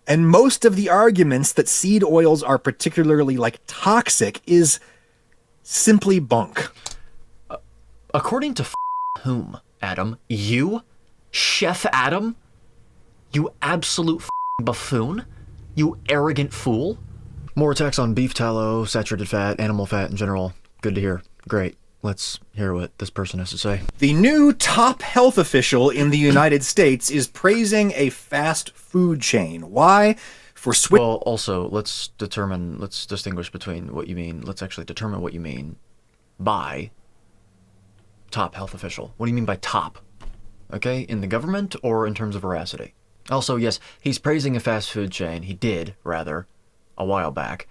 And most of the arguments that seed oils are particularly toxic is simply bunk. According to whom, Adam? You? Chef Adam? You absolute buffoon? You arrogant fool? More attacks on beef tallow, saturated fat, animal fat in general. Good to hear. Great. Let's hear what this person has to say. The new top health official in the United States is praising a fast food chain. Why? Well, also, let's distinguish between what you mean. Let's actually determine what you mean by top health official. What do you mean by top? Okay, in the government or in terms of veracity? Also, yes, he's praising a fast food chain. He did, rather, a while back.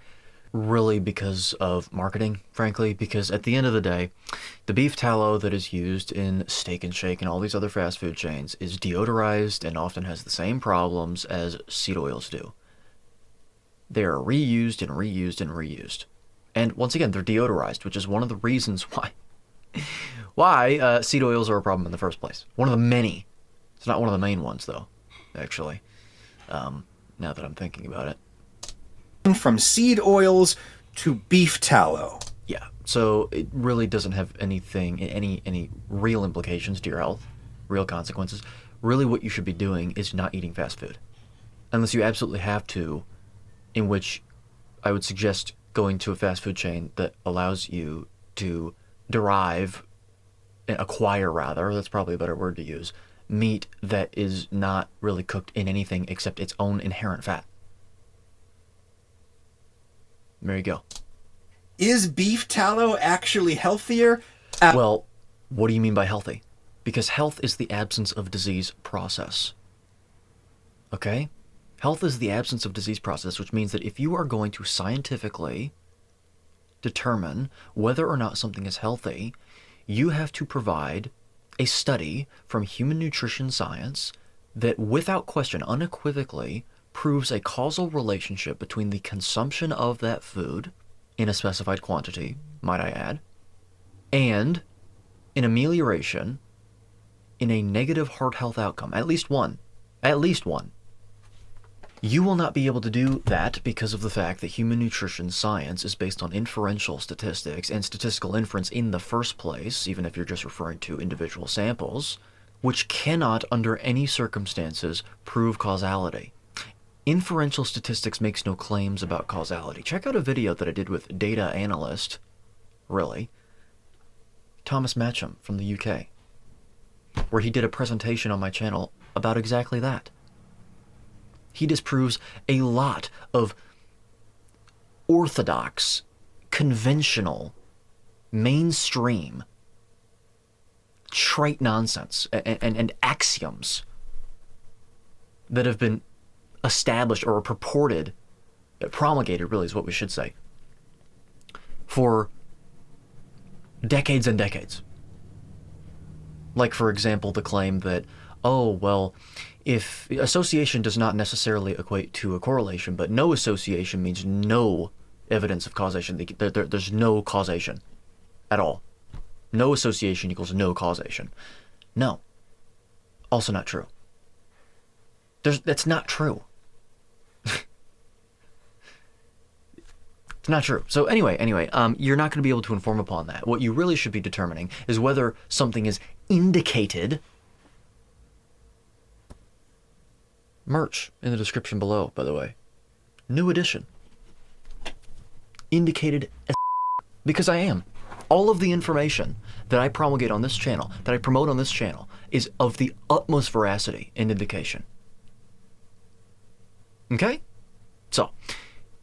Really because of marketing, frankly, because at the end of the day, the beef tallow that is used in Steak and Shake and all these other fast food chains is deodorized and often has the same problems as seed oils do. They are reused and reused and reused. And once again, they're deodorized, which is one of the reasons why seed oils are a problem in the first place. One of the many. It's not one of the main ones, though, actually, now that I'm thinking about it. From seed oils to beef tallow. Yeah, so it really doesn't have any real implications to your health, real consequences. Really what you should be doing is not eating fast food. Unless you absolutely have to, in which I would suggest going to a fast food chain that allows you to acquire, that's probably a better word to use, meat that is not really cooked in anything except its own inherent fat. There you go. Is beef tallow actually healthier? Well, what do you mean by healthy? Because health is the absence of disease process. Okay? Health is the absence of disease process, which means that if you are going to scientifically determine whether or not something is healthy, you have to provide a study from human nutrition science that, without question, unequivocally, proves a causal relationship between the consumption of that food, in a specified quantity, might I add, and an amelioration in a negative heart health outcome. At least one. At least one. You will not be able to do that because of the fact that human nutrition science is based on inferential statistics and statistical inference in the first place, even if you're just referring to individual samples, which cannot, under any circumstances, prove causality. Inferential statistics makes no claims about causality. Check out a video that I did with data analyst, Thomas Matcham from the UK, where he did a presentation on my channel about exactly that. He disproves a lot of orthodox, conventional, mainstream, trite nonsense and axioms that have been established or promulgated, really is what we should say, for decades and decades. Like, for example, the claim that, if association does not necessarily equate to a correlation, but no association means no evidence of causation. There's no causation at all. No association equals no causation. No. Also not true. That's not true. It's not true. So anyway, you're not going to be able to inform upon that. What you really should be determining is whether something is indicated. Merch in the description below, by the way. New edition. Indicated as because I am. All of the information that I promulgate on this channel, that I promote on this channel, is of the utmost veracity and indication. Okay? So,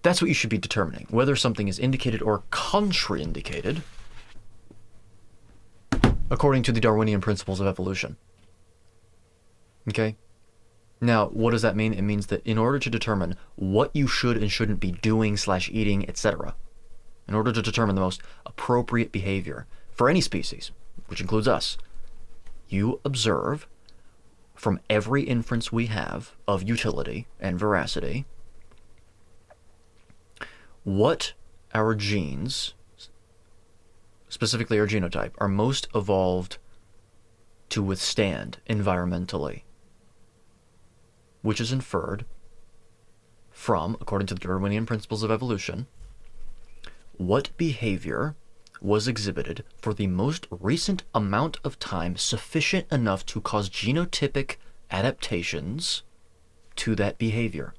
that's what you should be determining, whether something is indicated or contraindicated according to the Darwinian principles of evolution. Okay? Now, what does that mean? It means that in order to determine what you should and shouldn't be doing / eating, etc., in order to determine the most appropriate behavior for any species, which includes us, you observe from every inference we have of utility and veracity what our genes, specifically our genotype, are most evolved to withstand environmentally, which is inferred from, according to the Darwinian principles of evolution, what behavior was exhibited for the most recent amount of time sufficient enough to cause genotypic adaptations to that behavior.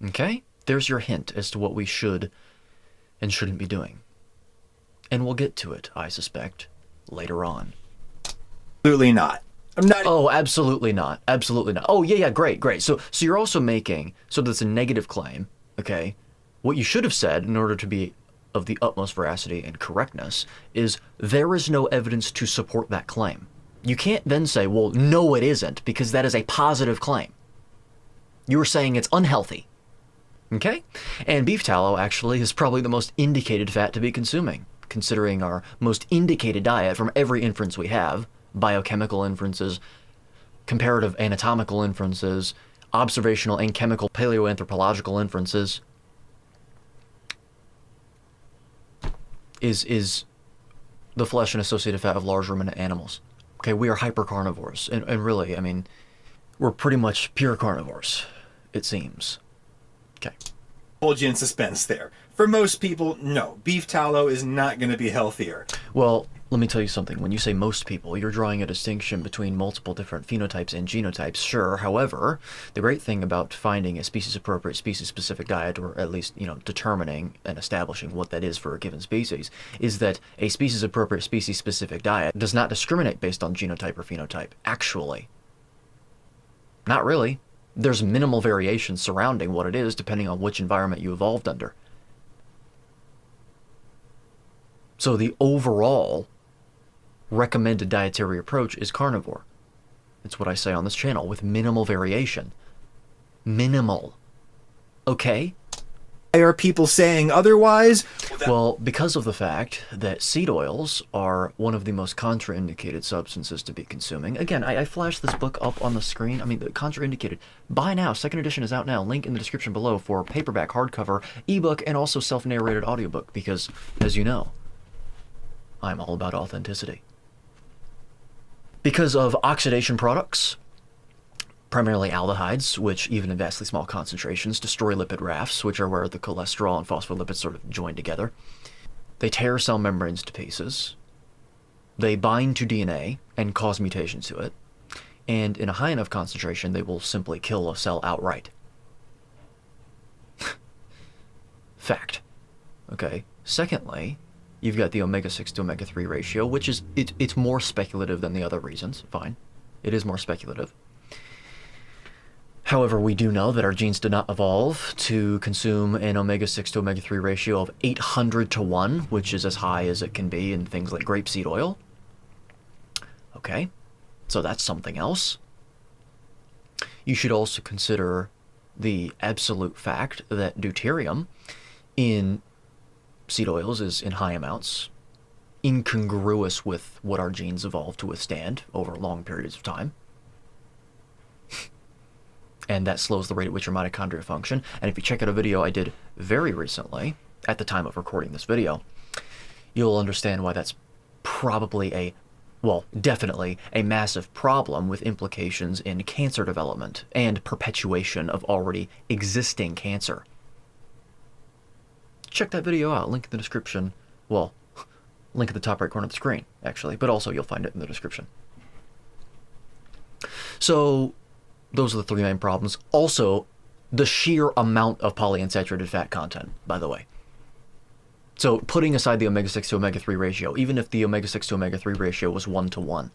Okay? There's your hint as to what we should and shouldn't be doing. And we'll get to it, I suspect, later on. Absolutely not. I'm not. Oh, absolutely not. Absolutely not. Oh, yeah, great. So you're also making, so that's a negative claim, okay? What you should have said, in order to be of the utmost veracity and correctness, is there is no evidence to support that claim. You can't then say, well, no, it isn't, because that is a positive claim. You were saying it's unhealthy. Okay? And beef tallow actually is probably the most indicated fat to be consuming, considering our most indicated diet from every inference we have, biochemical inferences, comparative anatomical inferences, observational and chemical paleoanthropological inferences, is the flesh and associated fat of large ruminant animals. Okay, we are hypercarnivores, and really, I mean, we're pretty much pure carnivores, it seems. Okay. Hold you in suspense there. For most people, no. Beef tallow is not going to be healthier. Well, let me tell you something. When you say most people, you're drawing a distinction between multiple different phenotypes and genotypes, sure. However, the great thing about finding a species-appropriate, species-specific diet, or at least, determining and establishing what that is for a given species, is that a species-appropriate, species-specific diet does not discriminate based on genotype or phenotype, actually. Not really. There's minimal variation surrounding what it is, depending on which environment you evolved under. So the overall recommended dietary approach is carnivore. It's what I say on this channel, with minimal variation. Minimal. Okay? Why are people saying otherwise? Well, because of the fact that seed oils are one of the most contraindicated substances to be consuming. Again, I flashed this book up on the screen. I mean, the contraindicated. Buy now. Second edition is out now. Link in the description below for paperback, hardcover, ebook, and also self-narrated audiobook. Because, as you know, I'm all about authenticity. Because of oxidation products, primarily aldehydes, which even in vastly small concentrations destroy lipid rafts, which are where the cholesterol and phospholipids sort of join together. They tear cell membranes to pieces. They bind to DNA and cause mutations to it. And in a high enough concentration, they will simply kill a cell outright. Fact. Okay. Secondly, you've got the omega-6 to omega-3 ratio, which is, it's more speculative than the other reasons. Fine. It is more speculative. However, we do know that our genes did not evolve to consume an omega-6 to omega-3 ratio of 800 to 1, which is as high as it can be in things like grapeseed oil. Okay, so that's something else. You should also consider the absolute fact that deuterium in seed oils is in high amounts, incongruous with what our genes evolved to withstand over long periods of time. And that slows the rate at which your mitochondria function. And if you check out a video I did very recently, at the time of recording this video, you'll understand why that's probably definitely a massive problem with implications in cancer development and perpetuation of already existing cancer. Check that video out, link in the description. Well, link at the top right corner of the screen, actually, but also you'll find it in the description. So, those are the three main problems. Also, the sheer amount of polyunsaturated fat content, by the way. So, putting aside the omega-6 to omega-3 ratio, even if the omega-6 to omega-3 ratio was 1 to 1,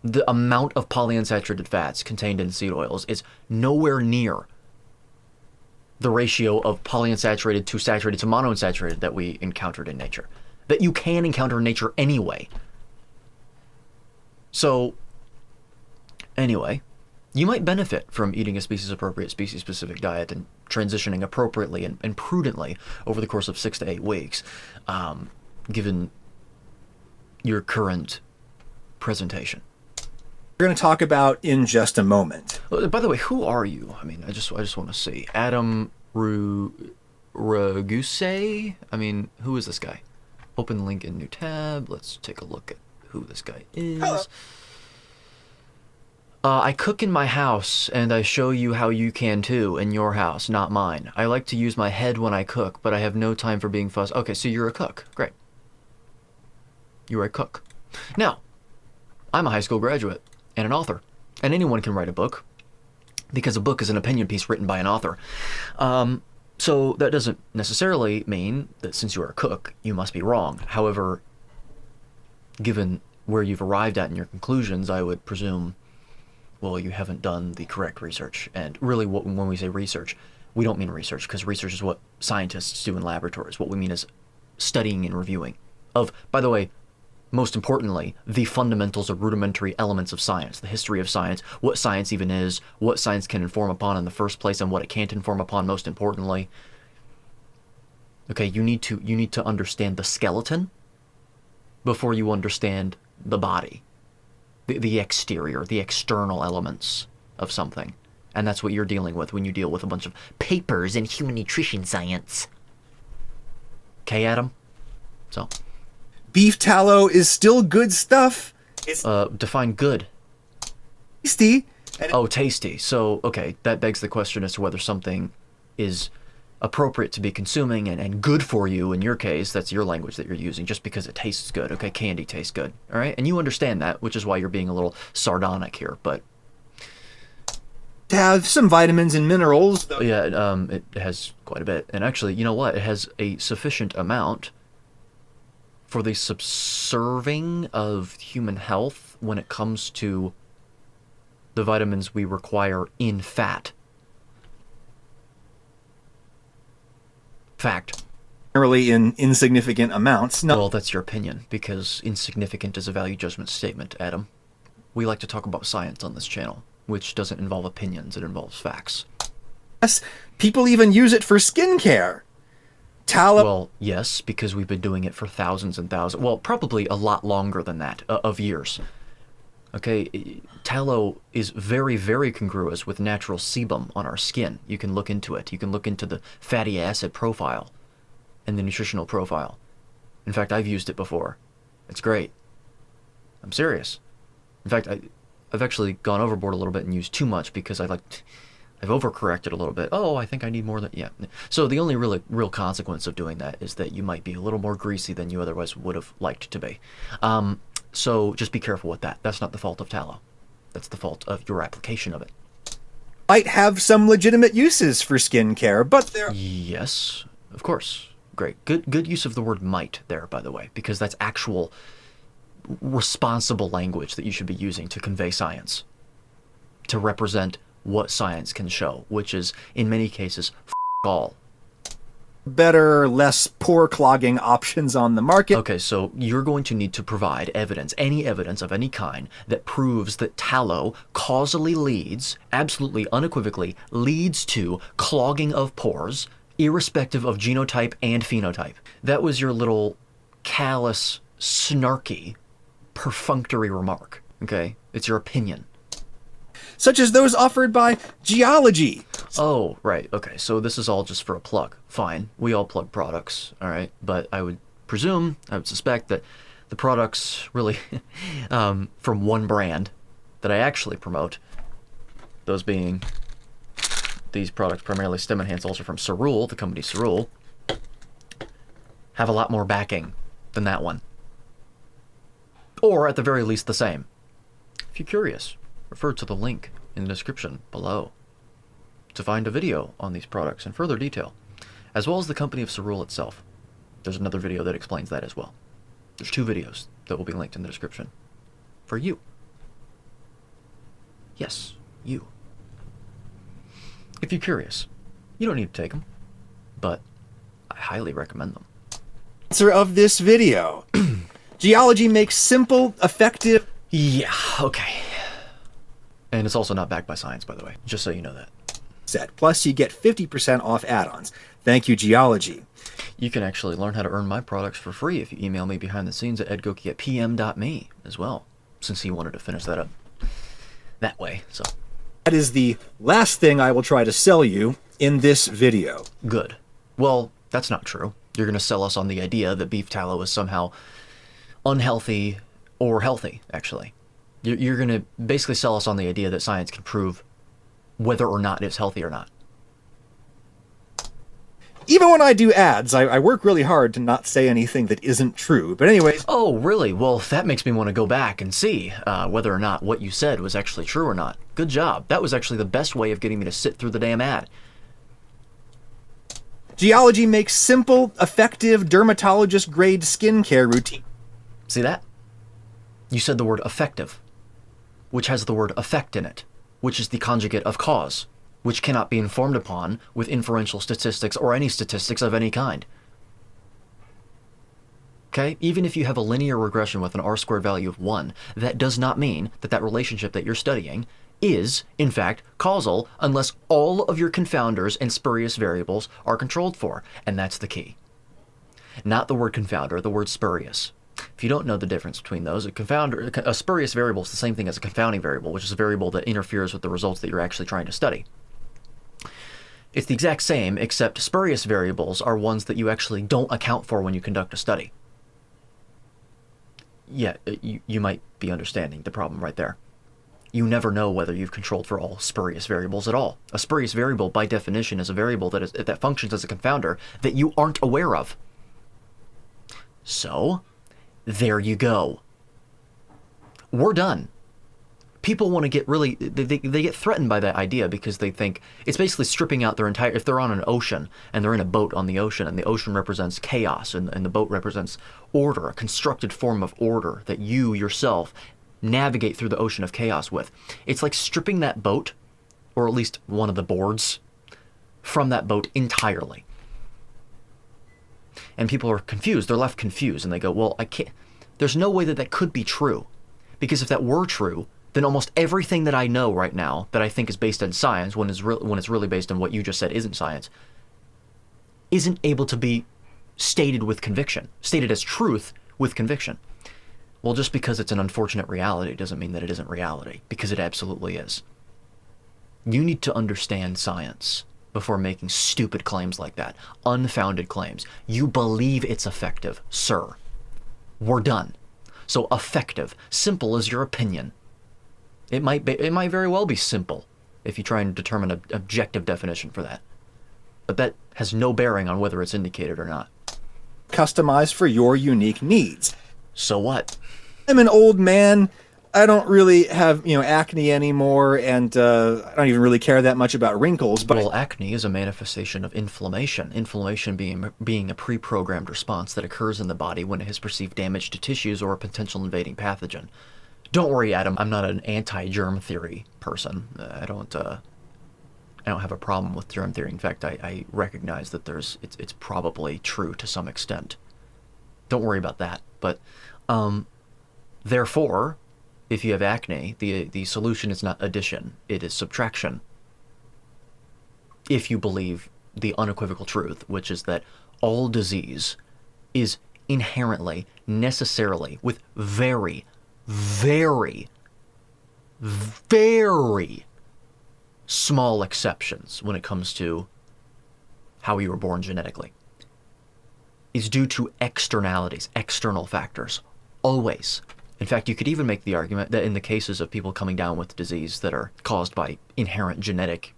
the amount of polyunsaturated fats contained in seed oils is nowhere near the ratio of polyunsaturated to saturated to monounsaturated that we encountered in nature. That you can encounter in nature anyway. So, anyway, you might benefit from eating a species-appropriate, species-specific diet and transitioning appropriately and prudently over the course of 6 to 8 weeks, given your current presentation. We're going to talk about in just a moment. By the way, who are you? I mean, I just want to see. Adam Raguse? I mean, who is this guy? Open link in new tab. Let's take a look at who this guy is. Hello. I cook in my house, and I show you how you can too in your house, not mine. I like to use my head when I cook, but I have no time for being fussed. Okay, so you're a cook. Great. You're a cook. Now, I'm a high school graduate and an author, and anyone can write a book because a book is an opinion piece written by an author. So that doesn't necessarily mean that since you're a cook, you must be wrong. However, given where you've arrived at in your conclusions, I would presume, well, you haven't done the correct research. And really, when we say research, we don't mean research, because research is what scientists do in laboratories. What we mean is studying and reviewing of, by the way, most importantly, the fundamentals or rudimentary elements of science, the history of science, what science even is, what science can inform upon in the first place, and what it can't inform upon most importantly. Okay, you need to understand the skeleton before you understand the body, the exterior, the external elements of something. And that's what you're dealing with when you deal with a bunch of papers in human nutrition science. Okay, Adam? So... Beef tallow is still good stuff. It's define good. tasty. Oh, tasty. So, okay, that begs the question as to whether something is appropriate to be consuming and good for you. In your case, that's your language that you're using, just because it tastes good. Okay, candy tastes good. All right, and you understand that, which is why you're being a little sardonic here. But to have some vitamins and minerals. yeah, it has quite a bit. And actually, you know what? It has a sufficient amount for the subserving of human health when it comes to the vitamins we require in fat. Fact. Generally in insignificant amounts. No, Well, that's your opinion, because insignificant is a value judgment statement, Adam. We like to talk about science on this channel, which doesn't involve opinions, it involves facts. yes, people even use it for skincare. Tallow. Well, yes, because we've been doing it for thousands and thousands, well, probably a lot longer than that, of years. Okay, tallow is very, very congruous with natural sebum on our skin. You can look into it. You can look into the fatty acid profile and the nutritional profile. In fact, I've used it before. It's great. I'm serious. In fact, I've actually gone overboard a little bit and used too much because I've overcorrected a little bit. Oh, I think I need more than... Yeah. So the only real consequence of doing that is that you might be a little more greasy than you otherwise would have liked to be. So just be careful with that. That's not the fault of tallow. That's the fault of your application of it. Might have some legitimate uses for skincare, but they're... Yes, of course. Great. Good use of the word might there, by the way, because that's actual responsible language that you should be using to convey science, to represent what science can show, which is, in many cases, all. better, less pore-clogging options on the market. Okay, so you're going to need to provide evidence, any evidence of any kind, that proves that tallow causally leads, absolutely unequivocally, leads to clogging of pores, irrespective of genotype and phenotype. That was your little callous, snarky, perfunctory remark, okay? It's your opinion. Such as those offered by Geology. Oh, right, okay, so this is all just for a plug. Fine, we all plug products, all right? But I would suspect that the products really from one brand that I actually promote, those being these products, primarily Stem Enhanced Ulcer from Cerule, the company Cerule, have a lot more backing than that one. Or at the very least the same. If you're curious, refer to the link in the description below to find a video on these products in further detail, as well as the company of Cerule itself. There's another video that explains that as well. There's 2 videos that will be linked in the description. For you. Yes, you. If you're curious, you don't need to take them, but I highly recommend them. Sponsor of this video. Geology makes simple, effective... Yeah, okay. And it's also not backed by science, by the way, just so you know that. set. Plus, you get 50% off add-ons. Thank you, Geology. You can actually learn how to earn my products for free if you email me behind the scenes at edgoki@pm.me as well, since he wanted to finish that up that way, so. That is the last thing I will try to sell you in this video. Good. Well, that's not true. You're going to sell us on the idea that beef tallow is somehow unhealthy or healthy, actually. You're going to basically sell us on the idea that science can prove whether or not it's healthy or not. Even when I do ads, I work really hard to not say anything that isn't true. But anyways, Oh, really? Well, that makes me want to go back and see whether or not what you said was actually true or not. Good job. That was actually the best way of getting me to sit through the damn ad. geology makes simple, effective, dermatologist-grade skincare routine. See that? You said the word effective, which has the word effect in it, which is the conjugate of cause, which cannot be informed upon with inferential statistics or any statistics of any kind. Okay? Even if you have a linear regression with an r-squared value of 1, that does not mean that that relationship that you're studying is, in fact, causal unless all of your confounders and spurious variables are controlled for, and that's the key. Not the word confounder, the word spurious. If you don't know the difference between those, a spurious variable is the same thing as a confounding variable, which is a variable that interferes with the results that you're actually trying to study. It's the exact same, except spurious variables are ones that you actually don't account for when you conduct a study. Yeah, you might be understanding the problem right there. You never know whether you've controlled for all spurious variables at all. A spurious variable, by definition, is a variable that functions as a confounder that you aren't aware of. So, there you go. We're done. People want to get really, they get threatened by that idea because they think it's basically stripping out their entire, if they're on an ocean and they're in a boat on the ocean and the ocean represents chaos and the boat represents order, a constructed form of order that you yourself navigate through the ocean of chaos with. It's like stripping that boat, or at least one of the boards, from that boat entirely. And people are confused, they're left confused and they go, well, I can't, there's no way that that could be true. Because if that were true, then almost everything that I know right now that I think is based on science, when it's really based on what you just said isn't science, isn't able to be stated with conviction, stated as truth with conviction. Well, just because it's an unfortunate reality doesn't mean that it isn't reality, because it absolutely is. You need to understand science before making stupid claims like that, unfounded claims. You believe it's effective, sir. We're done. So effective, simple is your opinion. It might very well be simple if you try and determine an objective definition for that. But that has no bearing on whether it's indicated or not. Customized for your unique needs. So what? I'm an old man. I don't really have, acne anymore, and I don't even really care that much about wrinkles. But Well, acne is a manifestation of inflammation. Inflammation being a pre-programmed response that occurs in the body when it has perceived damage to tissues or a potential invading pathogen. Don't worry, Adam. I'm not an anti-germ theory person. I don't have a problem with germ theory. In fact, I recognize that it's probably true to some extent. Don't worry about that. But therefore, if you have acne, the solution is not addition, it is subtraction. If you believe the unequivocal truth, which is that all disease is inherently, necessarily, with very, very, very small exceptions when it comes to how you were born genetically, is due to externalities, external factors, always. In fact, you could even make the argument that in the cases of people coming down with disease that are caused by inherent genetic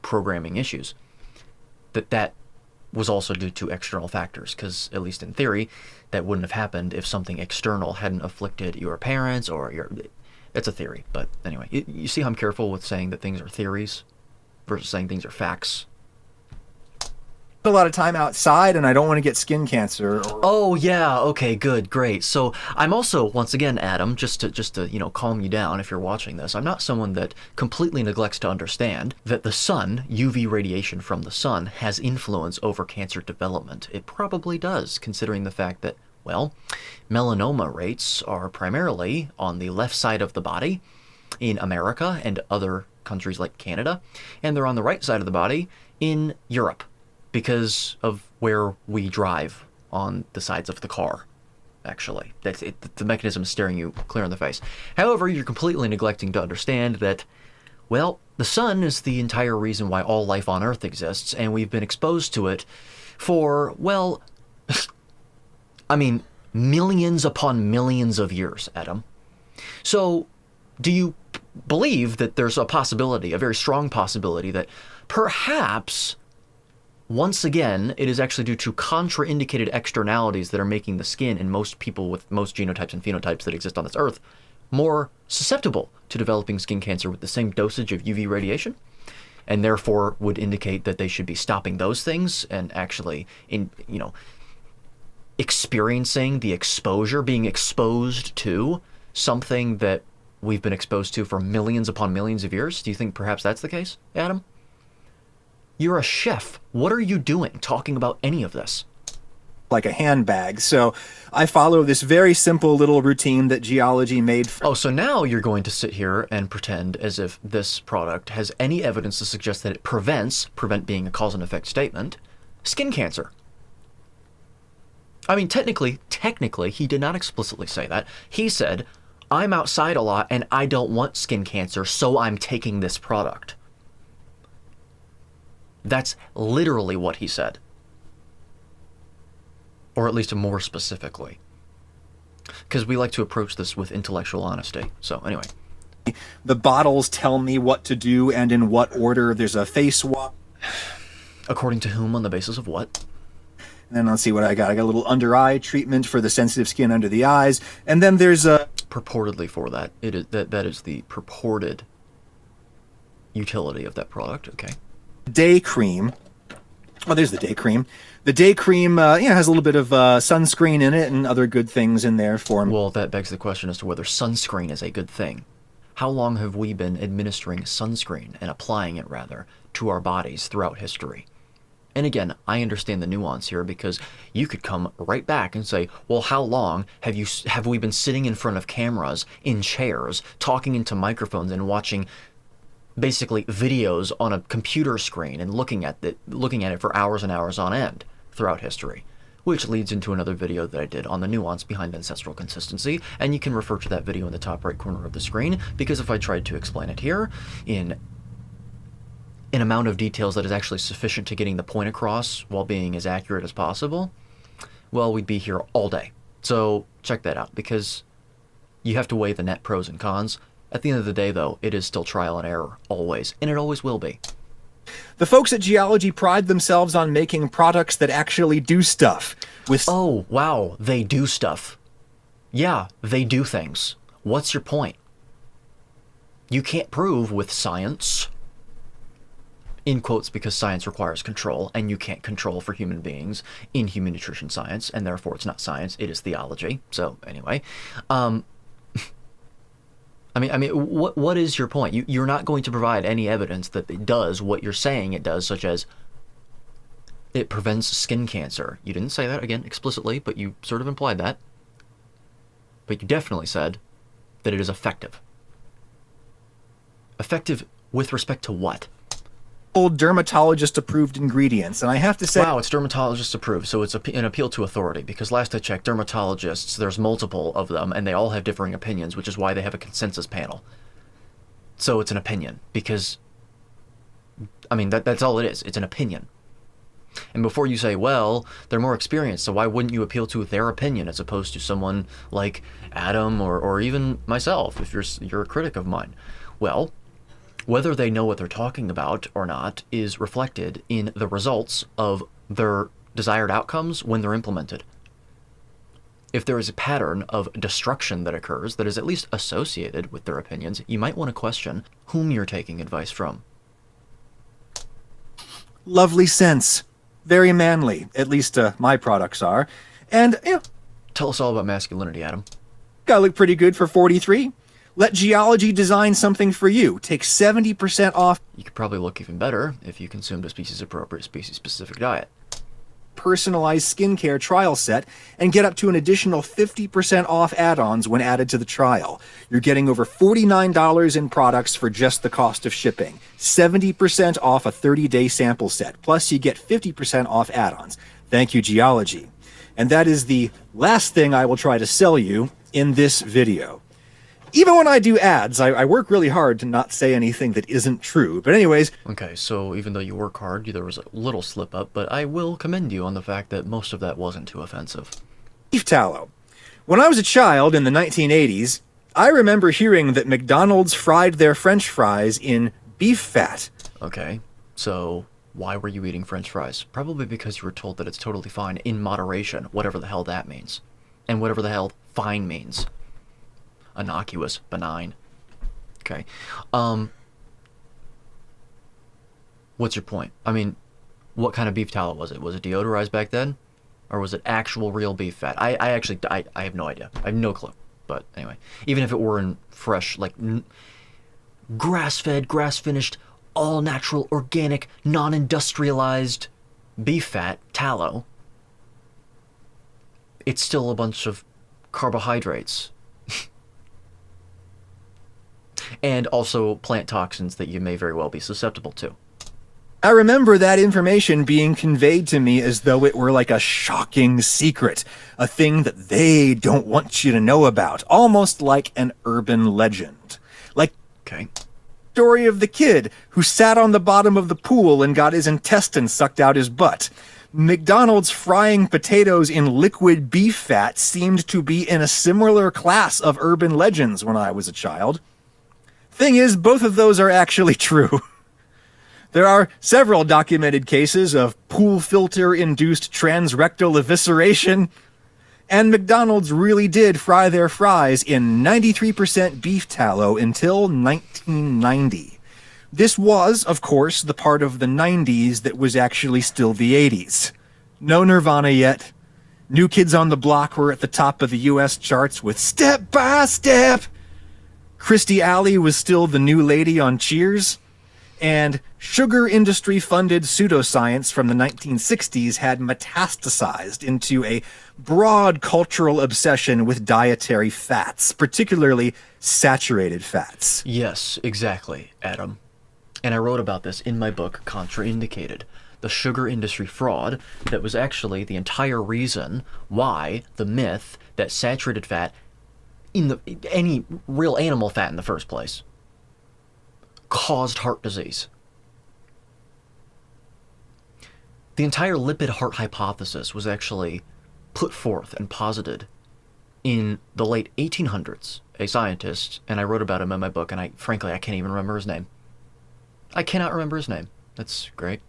programming issues, that was also due to external factors, because at least in theory, that wouldn't have happened if something external hadn't afflicted your parents or your... It's a theory, but anyway, you see how I'm careful with saying that things are theories versus saying things are facts? a lot of time outside, and I don't want to get skin cancer. Oh yeah, okay, good, great. So I'm also, once again, Adam, just to calm you down if you're watching this, I'm not someone that completely neglects to understand that the sun, UV radiation from the sun, has influence over cancer development. It probably does, considering the fact that, well, melanoma rates are primarily on the left side of the body in America and other countries like Canada, and they're on the right side of the body in Europe, because of where we drive on the sides of the car, actually. That's it. The mechanism is staring you clear in the face. However, you're completely neglecting to understand that, well, the sun is the entire reason why all life on Earth exists, and we've been exposed to it for, well, I mean, millions upon millions of years, Adam. So, do you believe that there's a possibility, a very strong possibility, that perhaps, once again, it is actually due to contraindicated externalities that are making the skin in most people with most genotypes and phenotypes that exist on this earth more susceptible to developing skin cancer with the same dosage of UV radiation, and therefore would indicate that they should be stopping those things and actually, experiencing the exposure, being exposed to something that we've been exposed to for millions upon millions of years? Do you think perhaps that's the case, Adam? You're a chef. What are you doing talking about any of this? Like a handbag. So I follow this very simple little routine that Geology made. Oh, so now you're going to sit here and pretend as if this product has any evidence to suggest that it prevent being a cause and effect statement, skin cancer. I mean, technically, he did not explicitly say that. He said, I'm outside a lot and I don't want skin cancer, so I'm taking this product. That's literally what he said. Or at least more specifically. Because we like to approach this with intellectual honesty. So anyway. The bottles tell me what to do and in what order. There's a face wash. According to whom, on the basis of what? And then let's see what I got. I got a little under eye treatment for the sensitive skin under the eyes. And then there's a... Purportedly for that. That is the purported utility of that product. Okay. Day cream. Oh, there's the day cream. The day cream, has a little bit of sunscreen in it and other good things in there for me. Well, that begs the question as to whether sunscreen is a good thing. How long have we been administering sunscreen, and applying it rather, to our bodies throughout history? And again, I understand the nuance here, because you could come right back and say, well, how long have we been sitting in front of cameras, in chairs, talking into microphones and watching basically videos on a computer screen and looking at it for hours and hours on end throughout history? Which leads into another video that I did on the nuance behind ancestral consistency, and you can refer to that video in the top right corner of the screen, because if I tried to explain it here in an amount of details that is actually sufficient to getting the point across while being as accurate as possible, well, we'd be here all day. So check that out, because you have to weigh the net pros and cons. At the end of the day, though, it is still trial and error, always, and it always will be. The folks at Geology pride themselves on making products that actually do stuff. Oh, wow, they do stuff. Yeah, they do things. What's your point? You can't prove with science, in quotes, because science requires control, and you can't control for human beings in human nutrition science, and therefore it's not science, it is theology. So anyway, I mean, what is your point? You're not going to provide any evidence that it does what you're saying it does, such as it prevents skin cancer. You didn't say that, again, explicitly, but you sort of implied that. But you definitely said that it is effective. Effective with respect to what? Dermatologist-approved ingredients, and I have to say... Wow, it's dermatologist-approved, so it's an appeal to authority, because last I checked, dermatologists, there's multiple of them, and they all have differing opinions, which is why they have a consensus panel. So it's an opinion, because, I mean, that's all it is. It's an opinion. And before you say, well, they're more experienced, so why wouldn't you appeal to their opinion as opposed to someone like Adam or even myself, if you're a critic of mine? Well, whether they know what they're talking about or not is reflected in the results of their desired outcomes when they're implemented. If there is a pattern of destruction that occurs that is at least associated with their opinions, you might want to question whom you're taking advice from. Lovely sense. Very manly. At least my products are. And, Tell us all about masculinity, Adam. I look pretty good for 43. Let Geology design something for you. Take 70% off. You could probably look even better if you consumed a species-appropriate, species-specific diet. Personalized skincare trial set and get up to an additional 50% off add-ons when added to the trial. You're getting over $49 in products for just the cost of shipping. 70% off a 30-day sample set. Plus, you get 50% off add-ons. Thank you, Geology. And that is the last thing I will try to sell you in this video. Even when I do ads, I work really hard to not say anything that isn't true. But anyways... Okay, so even though you work hard, there was a little slip-up, but I will commend you on the fact that most of that wasn't too offensive. Beef tallow. When I was a child in the 1980s, I remember hearing that McDonald's fried their French fries in beef fat. Okay, so why were you eating French fries? Probably because you were told that it's totally fine in moderation, whatever the hell that means. And whatever the hell fine means. Innocuous, benign. Okay. What's your point? I mean, what kind of beef tallow was it? Was it deodorized back then? Or was it actual real beef fat? I have no idea. I have no clue. But anyway, even if it were in fresh, like grass-fed, grass-finished, all-natural, organic, non-industrialized beef fat, tallow, it's still a bunch of carbohydrates. And also plant toxins that you may very well be susceptible to. I remember that information being conveyed to me as though it were like a shocking secret, a thing that they don't want you to know about, almost like an urban legend. Like Okay. the story of the kid who sat on the bottom of the pool and got his intestines sucked out his butt. McDonald's frying potatoes in liquid beef fat seemed to be in a similar class of urban legends when I was a child. Thing is, both of those are actually true. There are several documented cases of pool filter-induced transrectal evisceration, and McDonald's really did fry their fries in 93% beef tallow until 1990. This was, of course, the part of the 90s that was actually still the 80s. No Nirvana yet. New Kids on the Block were at the top of the US charts with Step by Step. Christy Alley was still the new lady on Cheers. And sugar industry-funded pseudoscience from the 1960s had metastasized into a broad cultural obsession with dietary fats, particularly saturated fats. Yes, exactly, Adam. And I wrote about this in my book, Contraindicated, the sugar industry fraud that was actually the entire reason why the myth that saturated fat, any real animal fat in the first place, caused heart disease. The entire lipid heart hypothesis was actually put forth and posited in the late 1800s. A scientist, and I wrote about him in my book, and I can't even remember his name. I cannot remember his name. That's great.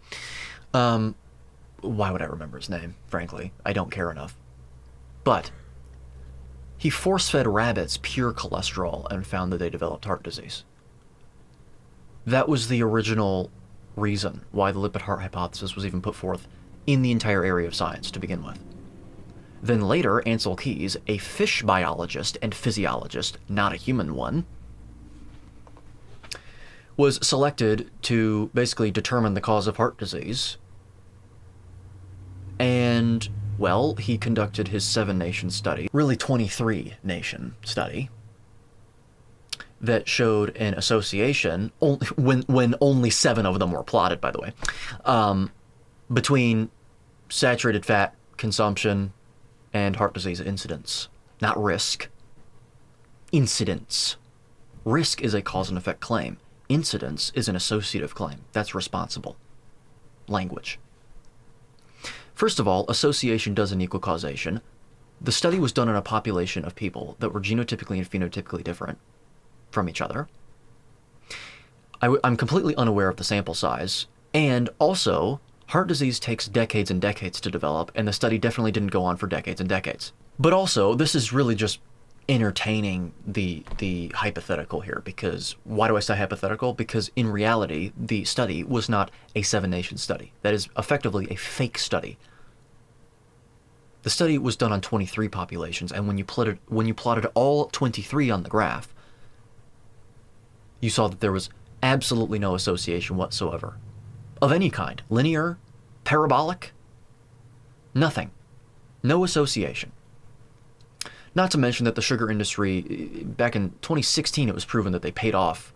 Why would I remember his name, frankly? I don't care enough. But he force-fed rabbits pure cholesterol and found that they developed heart disease. That was the original reason why the lipid heart hypothesis was even put forth in the entire area of science to begin with. Then later, Ansel Keys, a fish biologist and physiologist, not a human one, was selected to basically determine the cause of heart disease. And, well, he conducted his 7-nation study, really 23-nation study, that showed an association, when only 7 of them were plotted, by the way, between saturated fat consumption and heart disease incidence. Not risk. Incidence. Risk is a cause and effect claim. Incidence is an associative claim. That's responsible language. First of all, association doesn't equal causation. The study was done on a population of people that were genotypically and phenotypically different from each other. I'm completely unaware of the sample size, and also, heart disease takes decades and decades to develop, and the study definitely didn't go on for decades and decades. But also, this is really just entertaining the hypothetical here, because why do I say hypothetical? Because in reality, the study was not a 7-nation study. That is effectively a fake study. The study was done on 23 populations, and when you plotted all 23 on the graph, you saw that there was absolutely no association whatsoever. Of any kind. Linear, parabolic, nothing. No association. Not to mention that the sugar industry, back in 2016, it was proven that they paid off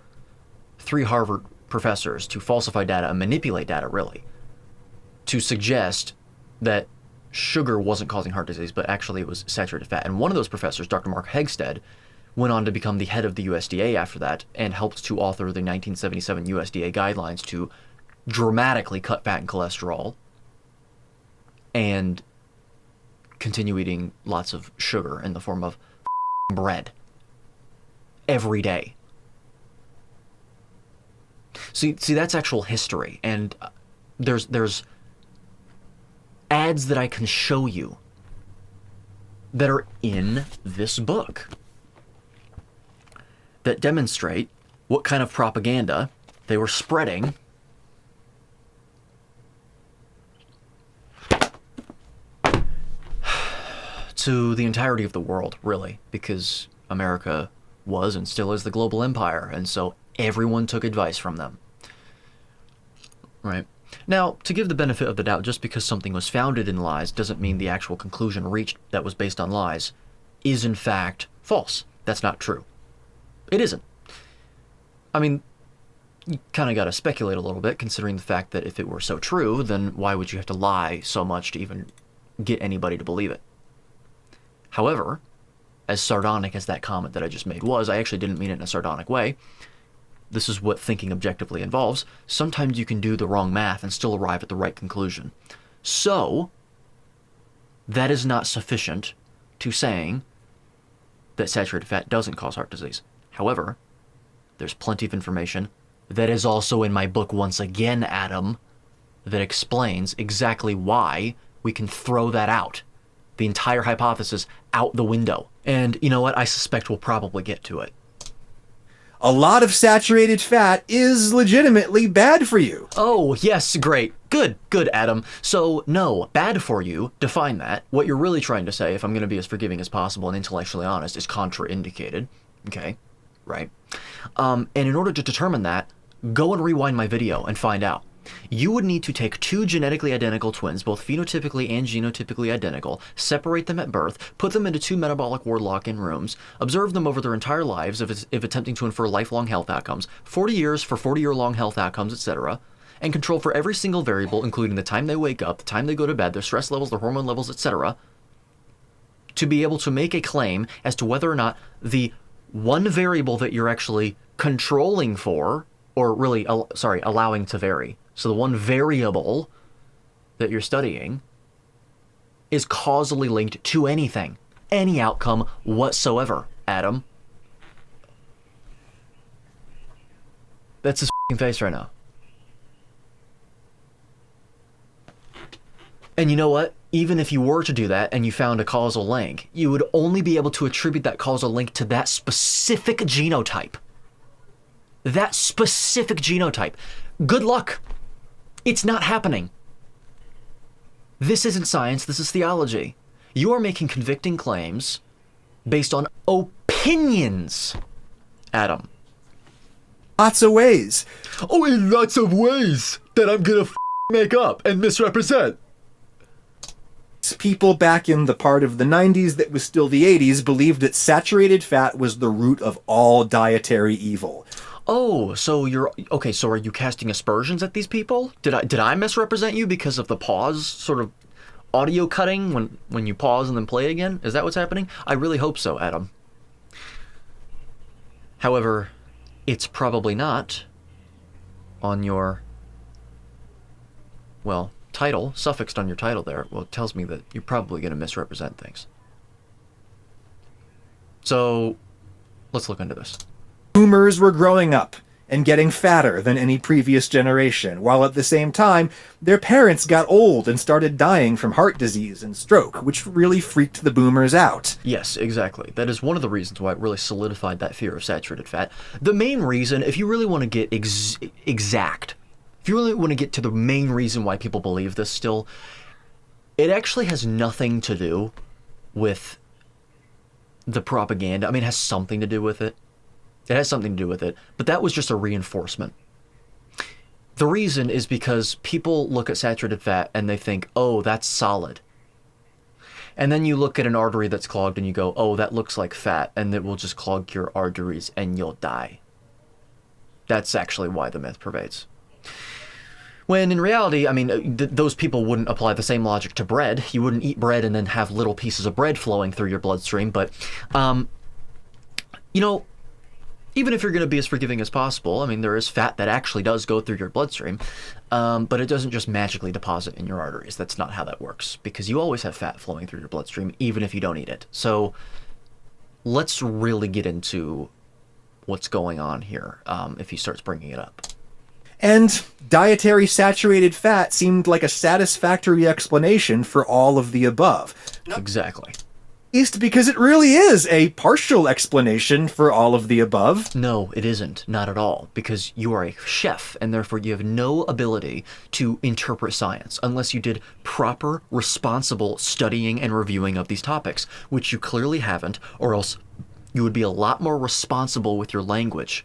3 Harvard professors to falsify data and manipulate data, really, to suggest that sugar wasn't causing heart disease, but actually it was saturated fat. And one of those professors, Dr. Mark Hegstead, went on to become the head of the USDA after that and helped to author the 1977 USDA guidelines to dramatically cut fat and cholesterol and continue eating lots of sugar in the form of bread. every day. See, that's actual history, and there's ads that I can show you that are in this book that demonstrate what kind of propaganda they were spreading to the entirety of the world, really, because America was and still is the global empire, and so everyone took advice from them. Right? Now, to give the benefit of the doubt, just because something was founded in lies doesn't mean the actual conclusion reached that was based on lies is in fact false. That's not true. It isn't. I mean, you kind of got to speculate a little bit, considering the fact that if it were so true, then why would you have to lie so much to even get anybody to believe it? However, as sardonic as that comment that I just made was, I actually didn't mean it in a sardonic way. This is what thinking objectively involves. Sometimes you can do the wrong math and still arrive at the right conclusion. So, that is not sufficient to saying that saturated fat doesn't cause heart disease. However, there's plenty of information that is also in my book once again, Adam, that explains exactly why we can throw that out. The entire hypothesis out the window. And you know what? I suspect we'll probably get to it. A lot of saturated fat is legitimately bad for you. Oh, yes, great. Good, Adam. So, no, bad for you, define that. What you're really trying to say, if I'm going to be as forgiving as possible and intellectually honest, is contraindicated. Okay, right. And in order to determine that, go and rewind my video and find out. You would need to take two genetically identical twins, both phenotypically and genotypically identical, separate them at birth, put them into two metabolic ward lock-in rooms, observe them over their entire lives if attempting to infer lifelong health outcomes, 40 years for 40-year-long health outcomes, etc., and control for every single variable, including the time they wake up, the time they go to bed, their stress levels, their hormone levels, etc., to be able to make a claim as to whether or not the one variable that you're actually controlling for, or really, allowing to vary, so the one variable that you're studying is causally linked to anything, any outcome whatsoever, Adam. That's his f***ing face right now. And you know what? Even if you were to do that and you found a causal link, you would only be able to attribute that causal link to that specific genotype. That specific genotype. Good luck. It's not happening. This isn't science, this is theology. You are making convicting claims based on opinions, Adam. Lots of ways. Oh, in lots of ways that I'm gonna make up and misrepresent. People back in the part of the 90s that was still the 80s believed that saturated fat was the root of all dietary evil. Oh, so so are you casting aspersions at these people? Did I misrepresent you because of the pause sort of audio cutting when you pause and then play again? Is that what's happening? I really hope so, Adam. However, it's probably not on your, well, title, suffixed on your title there. Well, it tells me that you're probably going to misrepresent things. So, let's look into this. Boomers were growing up and getting fatter than any previous generation, while at the same time, their parents got old and started dying from heart disease and stroke, which really freaked the boomers out. Yes, exactly. That is one of the reasons why it really solidified that fear of saturated fat. The main reason, if you really want to get exact, if you really want to get to the main reason why people believe this still, it actually has nothing to do with the propaganda. I mean, it has something to do with it. It has something to do with it, but that was just a reinforcement. The reason is because people look at saturated fat and they think, oh, that's solid. And then you look at an artery that's clogged and you go, oh, that looks like fat, and it will just clog your arteries and you'll die. That's actually why the myth pervades. When in reality, I mean, those people wouldn't apply the same logic to bread. You wouldn't eat bread and then have little pieces of bread flowing through your bloodstream, but, you know, even if you're going to be as forgiving as possible, I mean, there is fat that actually does go through your bloodstream, but it doesn't just magically deposit in your arteries. That's not how that works, because you always have fat flowing through your bloodstream, even if you don't eat it. So let's really get into what's going on here if he starts bringing it up. And dietary saturated fat seemed like a satisfactory explanation for all of the above. Exactly. At least because it really is a partial explanation for all of the above. No, it isn't. Not at all. Because you are a chef, and therefore you have no ability to interpret science unless you did proper, responsible studying and reviewing of these topics, which you clearly haven't, or else you would be a lot more responsible with your language,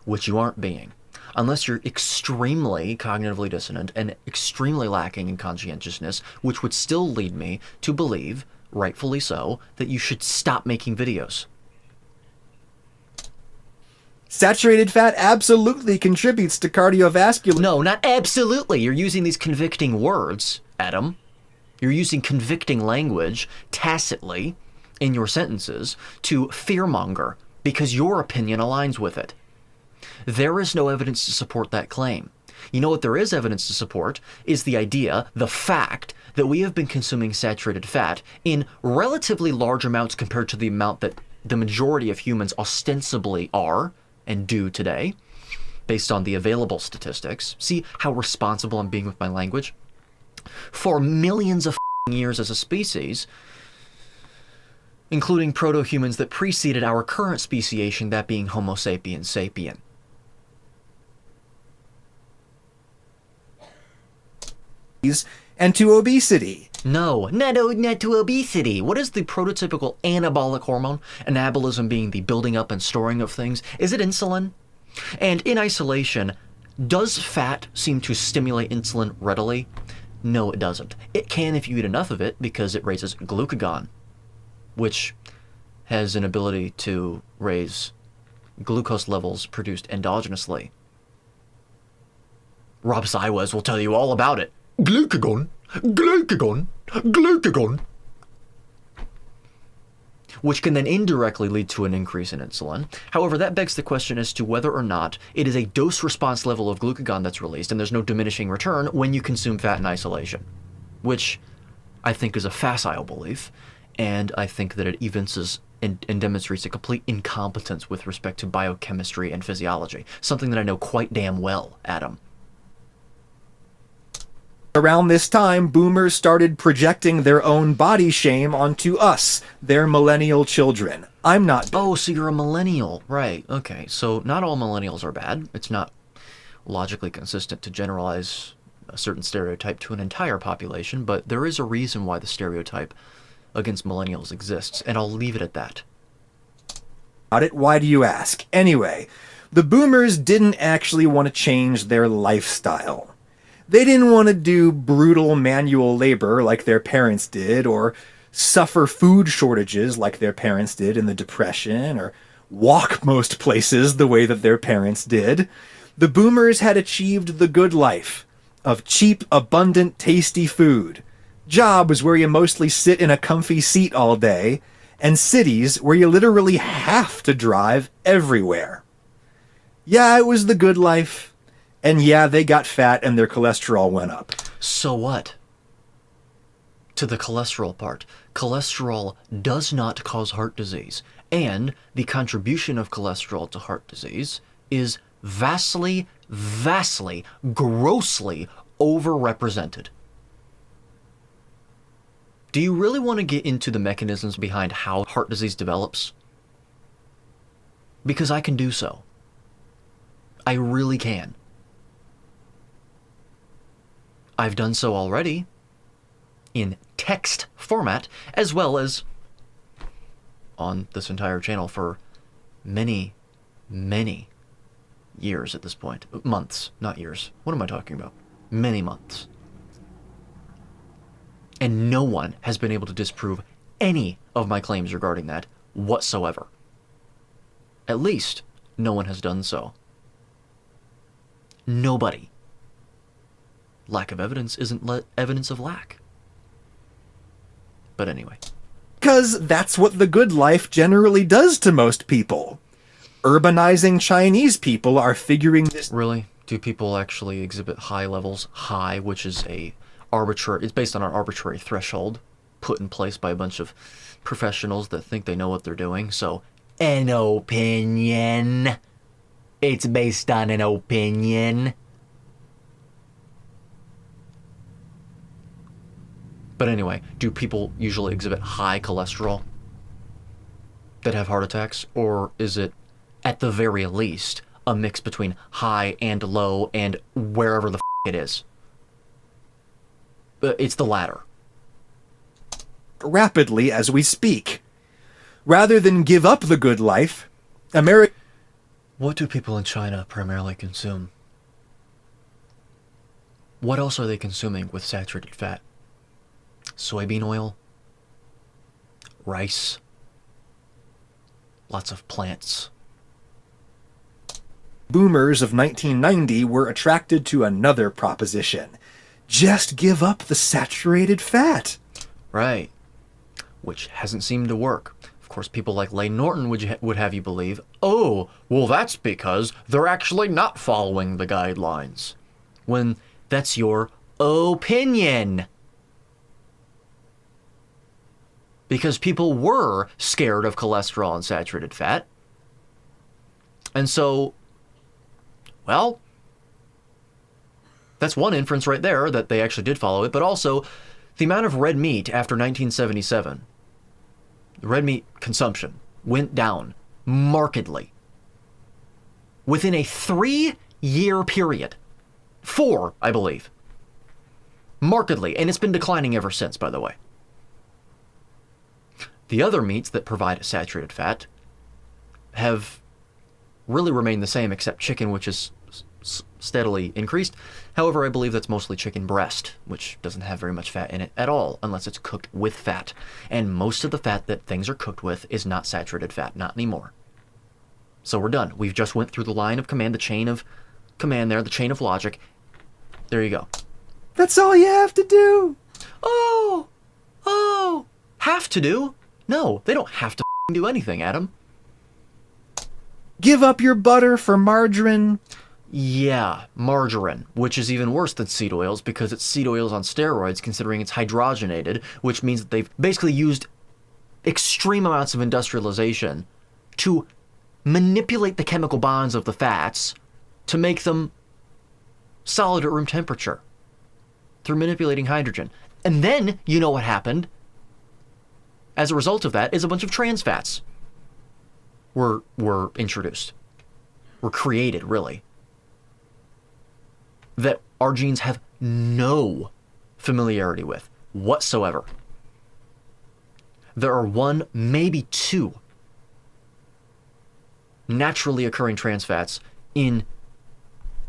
which you aren't being. Unless you're extremely cognitively dissonant and extremely lacking in conscientiousness, which would still lead me to believe, rightfully so, that you should stop making videos. Saturated fat absolutely contributes to cardiovascular... No, not absolutely. You're using these convicting words, Adam. You're using convicting language tacitly in your sentences to fearmonger because your opinion aligns with it. There is no evidence to support that claim. You know what there is evidence to support is the idea, the fact, that we have been consuming saturated fat in relatively large amounts compared to the amount that the majority of humans ostensibly are and do today, based on the available statistics. See how responsible I'm being with my language? For millions of years as a species, including proto-humans that preceded our current speciation, that being Homo sapiens sapien. And to obesity. No, not to obesity. What is the prototypical anabolic hormone? Anabolism being the building up and storing of things. Is it insulin? And in isolation, does fat seem to stimulate insulin readily? No, it doesn't. It can if you eat enough of it because it raises glucagon, which has an ability to raise glucose levels produced endogenously. Rob Sywes will tell you all about it. Glucagon, glucagon, glucagon. Which can then indirectly lead to an increase in insulin. However, that begs the question as to whether or not it is a dose-response level of glucagon that's released, and there's no diminishing return when you consume fat in isolation. Which I think is a facile belief, and I think that it evinces and demonstrates a complete incompetence with respect to biochemistry and physiology. Something that I know quite damn well, Adam. Around this time, boomers started projecting their own body shame onto us, their millennial children. I'm not... Oh, so you're a millennial. Right, okay. So not all millennials are bad. It's not logically consistent to generalize a certain stereotype to an entire population, but there is a reason why the stereotype against millennials exists, and I'll leave it at that. Why do you ask? Anyway, the boomers didn't actually want to change their lifestyle. They didn't want to do brutal manual labor like their parents did, or suffer food shortages like their parents did in the Depression, or walk most places the way that their parents did. The boomers had achieved the good life of cheap, abundant, tasty food, jobs where you mostly sit in a comfy seat all day, and cities where you literally have to drive everywhere. Yeah, it was the good life. And yeah, they got fat and their cholesterol went up. So what? To the cholesterol part. Cholesterol does not cause heart disease. And the contribution of cholesterol to heart disease is vastly, grossly overrepresented. Do you really want to get into the mechanisms behind how heart disease develops? Because I can do so. I really can. I've done so already in text format, as well as on this entire channel for many, many years at this point. Months, not years. What am I talking about? Many months. And no one has been able to disprove any of my claims regarding that whatsoever. At least, no one has done so. Nobody. Lack of evidence isn't evidence of lack. But anyway. Because that's what the good life generally does to most people. Urbanizing Chinese people are figuring this... Really? Do people actually exhibit high levels? High, which is it's based on an arbitrary threshold put in place by a bunch of professionals that think they know what they're doing. So an opinion. It's based on an opinion. But anyway, do people usually exhibit high cholesterol that have heart attacks? Or is it, at the very least, a mix between high and low and wherever the it is? It's the latter. Rapidly as we speak. Rather than give up the good life, America... What do people in China primarily consume? What else are they consuming with saturated fat? Soybean oil? Rice? Lots of plants. Boomers of 1990 were attracted to another proposition. Just give up the saturated fat. Right. Which hasn't seemed to work. Of course, people like Lane Norton would have you believe, oh, well, that's because they're actually not following the guidelines. When that's your opinion. Because people were scared of cholesterol and saturated fat. And so, well, that's one inference right there, that they actually did follow it. But also, the amount of red meat after 1977, the red meat consumption went down markedly. Within a 3-year period. 4, I believe. Markedly. And it's been declining ever since, by the way. The other meats that provide saturated fat have really remained the same, except chicken, which is steadily increased. However, I believe that's mostly chicken breast, which doesn't have very much fat in it at all, unless it's cooked with fat. And most of the fat that things are cooked with is not saturated fat, not anymore. So we're done. We've just went through the line of command, the chain of command there, the chain of logic. There you go. That's all you have to do. Oh, have to do? No, they don't have to do anything, Adam. Give up your butter for margarine. Yeah, margarine, which is even worse than seed oils because it's seed oils on steroids, considering it's hydrogenated, which means that they've basically used extreme amounts of industrialization to manipulate the chemical bonds of the fats to make them solid at room temperature through manipulating hydrogen. And then, you know what happened? As a result of that is a bunch of trans fats were introduced, were created, really, that our genes have no familiarity with whatsoever. There are 1, maybe 2 naturally occurring trans fats in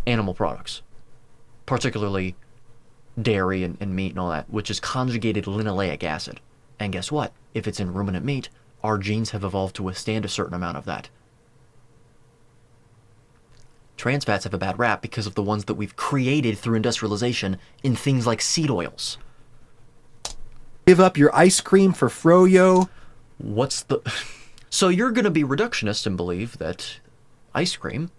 animal products, particularly dairy and meat and all that, which is conjugated linoleic acid. And guess what? If it's in ruminant meat, our genes have evolved to withstand a certain amount of that. Trans fats have a bad rap because of the ones that we've created through industrialization in things like seed oils. Give up your ice cream for froyo. What's the... So you're going to be reductionist and believe that ice cream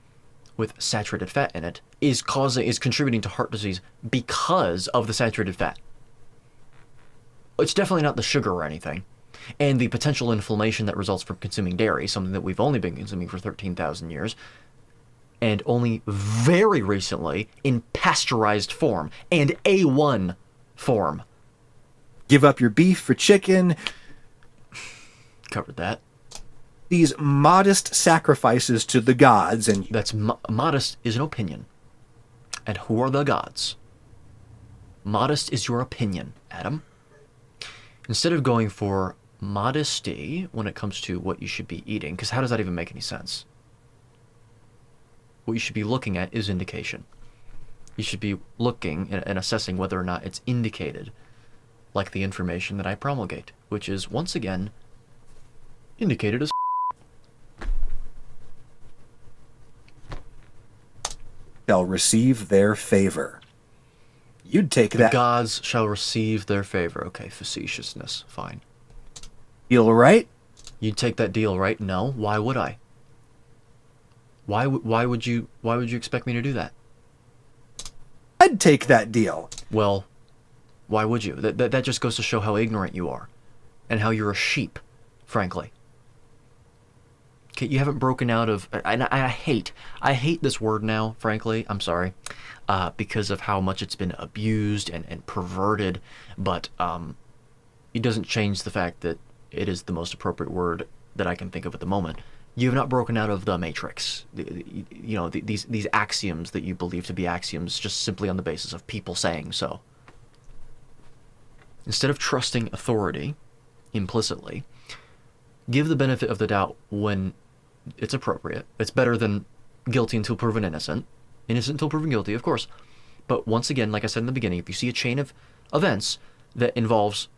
with saturated fat in it is contributing to heart disease because of the saturated fat. It's definitely not the sugar or anything. And the potential inflammation that results from consuming dairy, something that we've only been consuming for 13,000 years, and only very recently in pasteurized form and A1 form. Give up your beef for chicken. Covered that. These modest sacrifices to the gods, and That's modest is an opinion. And who are the gods? Modest is your opinion, Adam. Instead of going for modesty when it comes to what you should be eating, because how does that even make any sense? What you should be looking at is indication. You should be looking and assessing whether or not it's indicated, like the information that I promulgate, which is, once again, indicated as shall receive their favor. You'd take the that gods shall receive their favor. Okay, facetiousness, fine. deal, right? You'd take that deal, right? No. Why would I? Why would you expect me to do that? I'd take that deal. Well, why would you? That just goes to show how ignorant you are, and how you're a sheep, frankly. Okay, you haven't broken out of, and I hate this word now, frankly, I'm sorry, because of how much it's been abused and perverted, but it doesn't change the fact that it is the most appropriate word that I can think of at the moment. You have not broken out of the matrix. You know, these axioms that you believe to be axioms just simply on the basis of people saying so. Instead of trusting authority implicitly, give the benefit of the doubt when it's appropriate. It's better than guilty until proven innocent. Innocent until proven guilty, of course. But once again, like I said in the beginning, if you see a chain of events that involves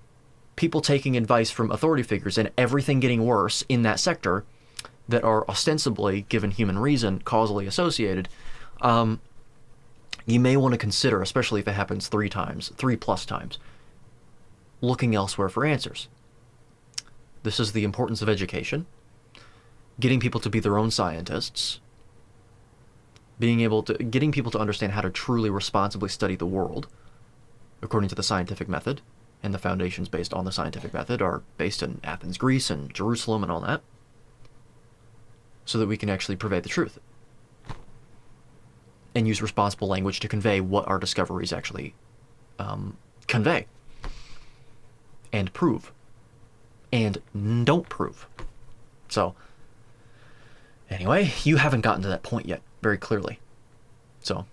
people taking advice from authority figures and everything getting worse in that sector that are ostensibly, given human reason, causally associated, you may want to consider, especially if it happens 3+ times, looking elsewhere for answers. This is the importance of education, getting people to be their own scientists, getting people to understand how to truly responsibly study the world according to the scientific method, and the foundations based on the scientific method are based in Athens, Greece, and Jerusalem and all that, so that we can actually purvey the truth and use responsible language to convey what our discoveries actually convey and prove and don't prove. So anyway, you haven't gotten to that point yet, very clearly. So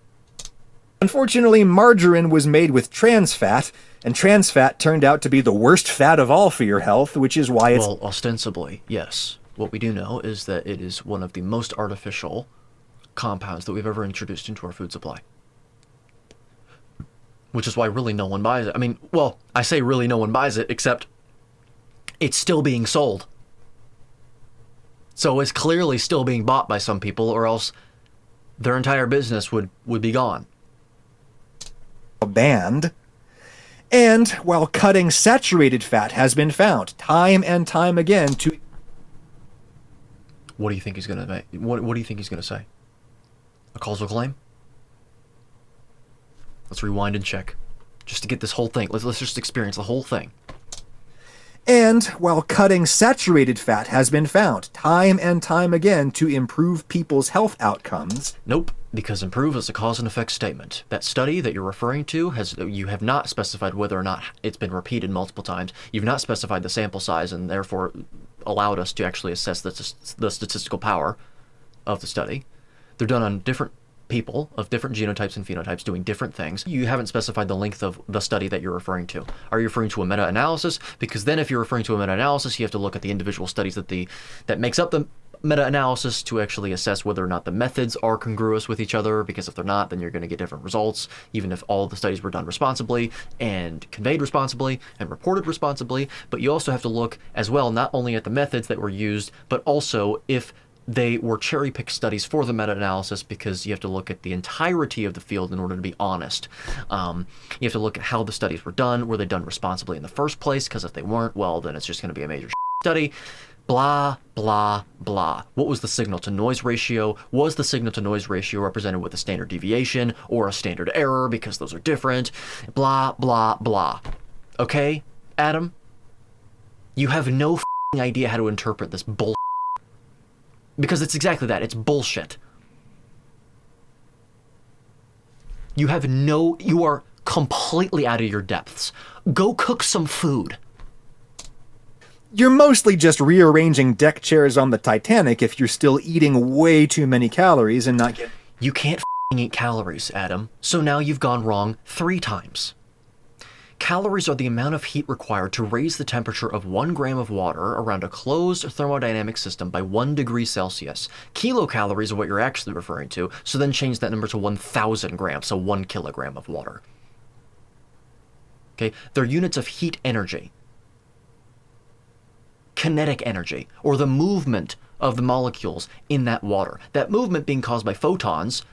Unfortunately, margarine was made with trans fat, and trans fat turned out to be the worst fat of all for your health, which is why it's... Well, ostensibly, yes. What we do know is that it is one of the most artificial compounds that we've ever introduced into our food supply. Which is why really no one buys it. I mean, well, I say really no one buys it, except it's still being sold. So it's clearly still being bought by some people, or else their entire business would be gone. Banned. And while cutting saturated fat has been found time and time again to... What do you think he's going to make? What do you think he's going to say? A causal claim? Let's rewind and check. Just to get this whole thing. Let's just experience the whole thing. And while cutting saturated fat has been found time and time again to improve people's health outcomes... Nope, because improve is a cause and effect statement. That study that you're referring to, you have not specified whether or not it's been repeated multiple times. You've not specified the sample size and therefore allowed us to actually assess the statistical power of the study. They're done on different people of different genotypes and phenotypes doing different things. You haven't specified the length of the study that you're referring to. Are you referring to a meta-analysis? Because then if you're referring to a meta-analysis, you have to look at the individual studies that makes up the meta-analysis to actually assess whether or not the methods are congruous with each other, because if they're not, then you're going to get different results, even if all the studies were done responsibly and conveyed responsibly and reported responsibly. But you also have to look as well, not only at the methods that were used, but also if they were cherry-picked studies for the meta-analysis, because you have to look at the entirety of the field in order to be honest. You have to look at how the studies were done. Were they done responsibly in the first place? Because if they weren't, well, then it's just going to be a major study. Blah, blah, blah. What was the signal-to-noise ratio? Was the signal-to-noise ratio represented with a standard deviation or a standard error, because those are different? Blah, blah, blah. Okay, Adam? You have no f***ing idea how to interpret this bullshit. Because it's exactly that. It's bullshit. You are completely out of your depths. Go cook some food. You're mostly just rearranging deck chairs on the Titanic if you're still eating way too many calories and not getting... You can't f***ing eat calories, Adam. So now you've gone wrong 3 times. Calories are the amount of heat required to raise the temperature of 1 gram of water around a closed thermodynamic system by 1 degree Celsius. Kilocalories are what you're actually referring to, so then change that number to 1,000 grams, so 1 kilogram of water. Okay, they're units of heat energy. Kinetic energy, or the movement of the molecules in that water. That movement being caused by photons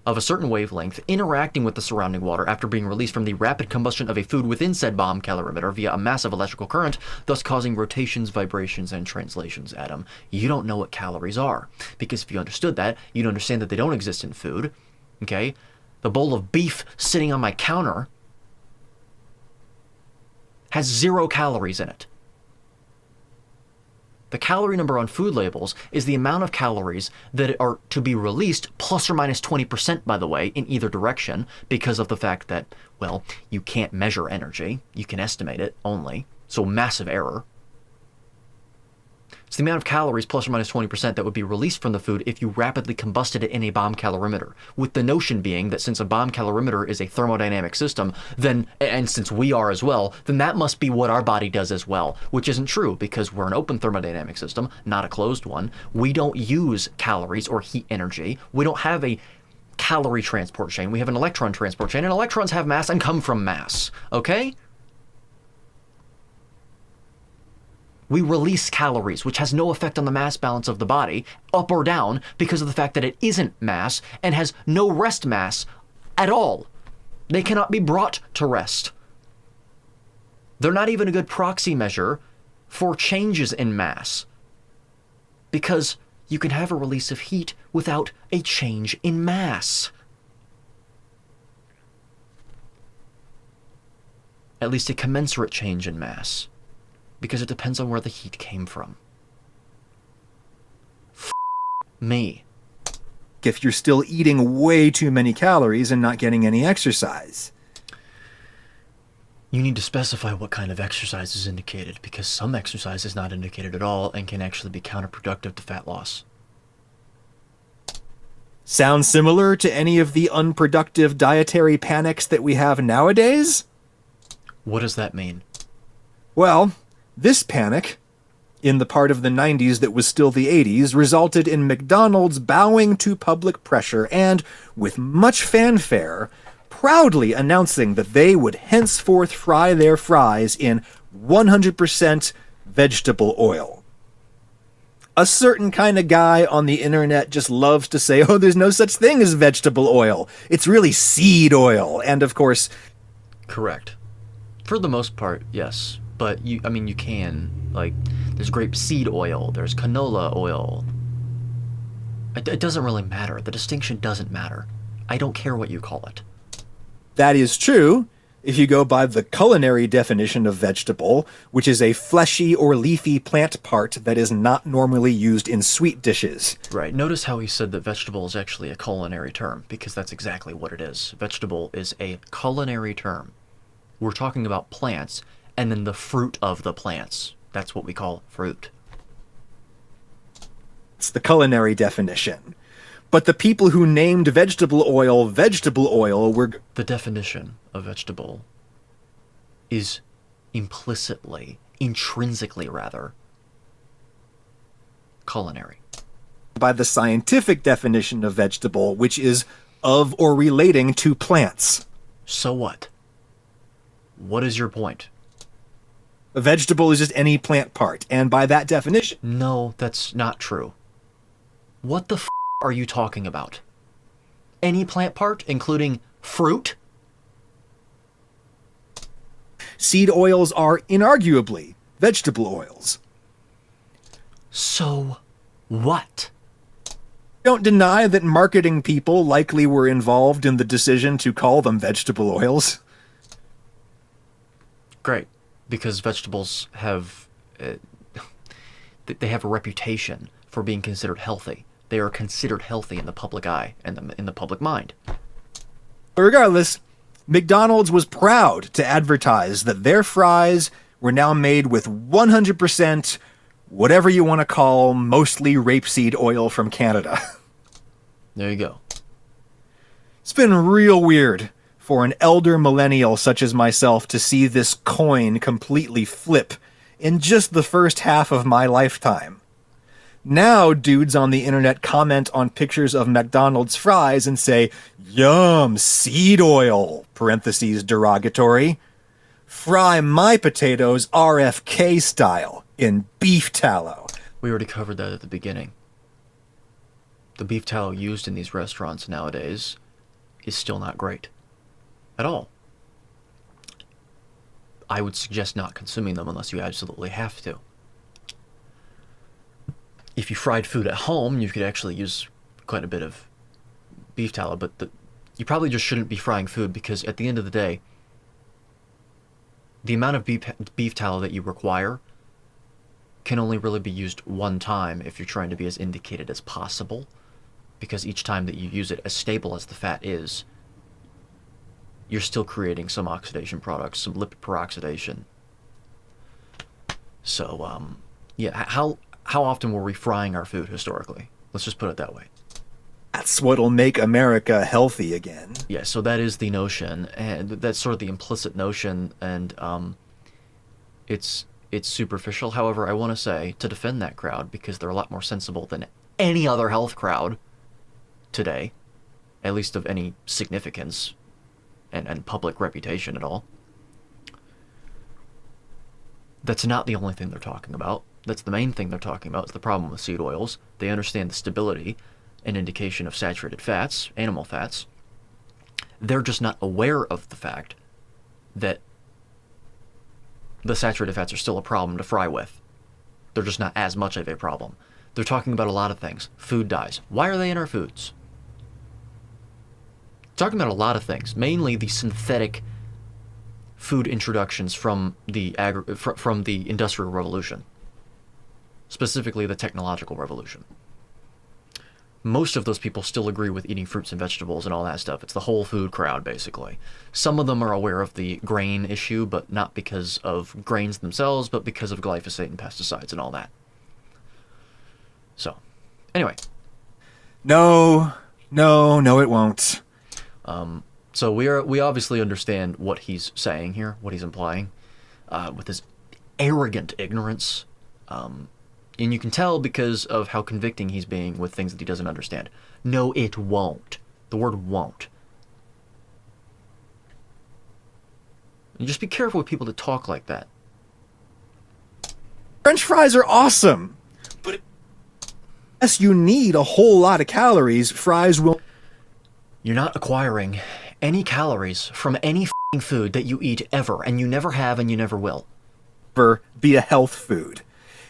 of a certain wavelength interacting with the surrounding water after being released from the rapid combustion of a food within said bomb calorimeter via a massive electrical current, thus causing rotations, vibrations, and translations, Adam. You don't know what calories are, because if you understood that, you'd understand that they don't exist in food, okay? The bowl of beef sitting on my counter has 0 calories in it. The calorie number on food labels is the amount of calories that are to be released, plus or minus 20%, by the way, in either direction, because of the fact that, well, you can't measure energy. You can estimate it only. So massive error. It's the amount of calories plus or minus 20% that would be released from the food if you rapidly combusted it in a bomb calorimeter. With the notion being that since a bomb calorimeter is a thermodynamic system, then, and since we are as well, then that must be what our body does as well, which isn't true because we're an open thermodynamic system, not a closed one. We don't use calories or heat energy. We don't have a calorie transport chain. We have an electron transport chain, and electrons have mass and come from mass, okay? We release calories, which has no effect on the mass balance of the body, up or down, because of the fact that it isn't mass and has no rest mass at all. They cannot be brought to rest. They're not even a good proxy measure for changes in mass, because you can have a release of heat without a change in mass. At least a commensurate change in mass. Because it depends on where the heat came from. Me. If you're still eating way too many calories and not getting any exercise. You need to specify what kind of exercise is indicated, because some exercise is not indicated at all and can actually be counterproductive to fat loss. Sound similar to any of the unproductive dietary panics that we have nowadays? What does that mean? Well, this panic, in the part of the 90s that was still the 80s, resulted in McDonald's bowing to public pressure and, with much fanfare, proudly announcing that they would henceforth fry their fries in 100% vegetable oil. A certain kind of guy on the internet just loves to say, oh, there's no such thing as vegetable oil. It's really seed oil. And of course... Correct. For the most part, yes. But you can, like, there's grapeseed oil, there's canola oil. It doesn't really matter. The distinction doesn't matter. I don't care what you call it. That is true if you go by the culinary definition of vegetable, which is a fleshy or leafy plant part that is not normally used in sweet dishes. Right. Notice how he said that vegetable is actually a culinary term, because that's exactly what it is. Vegetable is a culinary term. We're talking about plants, and then the fruit of the plants. That's what we call fruit. It's the culinary definition. But the people who named vegetable oil were... The definition of vegetable is intrinsically rather, culinary. By the scientific definition of vegetable, which is of or relating to plants. So what? What is your point? A vegetable is just any plant part, and by that definition... No, that's not true. What the are you talking about? Any plant part, including fruit? Seed oils are inarguably vegetable oils. So what? Don't deny that marketing people likely were involved in the decision to call them vegetable oils. Great. Because vegetables have, they have a reputation for being considered healthy. They are considered healthy in the public eye and in the public mind. But regardless, McDonald's was proud to advertise that their fries were now made with 100% whatever you want to call mostly rapeseed oil from Canada. There you go. It's been real weird for an elder millennial such as myself to see this coin completely flip in just the first half of my lifetime. Now dudes on the internet comment on pictures of McDonald's fries and say, yum, seed oil, parentheses derogatory. Fry my potatoes RFK style in beef tallow. We already covered that at the beginning. The beef tallow used in these restaurants nowadays is still not great. At all. I would suggest not consuming them unless you absolutely have to. If you fried food at home, you could actually use quite a bit of beef tallow, but you probably just shouldn't be frying food because at the end of the day, the amount of beef tallow that you require can only really be used one time if you're trying to be as indicated as possible, because each time that you use it, as stable as the fat is, you're still creating some oxidation products, some lipid peroxidation. So, yeah, how often were we frying our food historically? Let's just put it that way. That's what'll make America healthy again. Yeah, so that is the notion, and that's sort of the implicit notion, and it's superficial. However, I want to say, to defend that crowd, because they're a lot more sensible than any other health crowd today, at least of any significance and public reputation at all. That's not the only thing they're talking about. That's the main thing they're talking about. It's the problem with seed oils. They understand the stability and indication of saturated fats, animal fats. They're just not aware of the fact that the saturated fats are still a problem to fry with. They're just not as much of a problem. They're talking about a lot of things. Food dyes. Why are they in our foods? Talking about a lot of things, mainly the synthetic food introductions from the Industrial Revolution, specifically the technological revolution. Most of those people still agree with eating fruits and vegetables and all that stuff. It's the whole food crowd, basically. Some of them are aware of the grain issue, but not because of grains themselves, but because of glyphosate and pesticides and all that. So, anyway. No, it won't. So we obviously understand what he's saying here, what he's implying, with his arrogant ignorance. And you can tell because of how convicting he's being with things that he doesn't understand. No, it won't. The word won't. And just be careful with people that talk like that. French fries are awesome, but unless you need a whole lot of calories, fries will... You're not acquiring any calories from any f***ing food that you eat ever, and you never have and you never will. ...be a health food.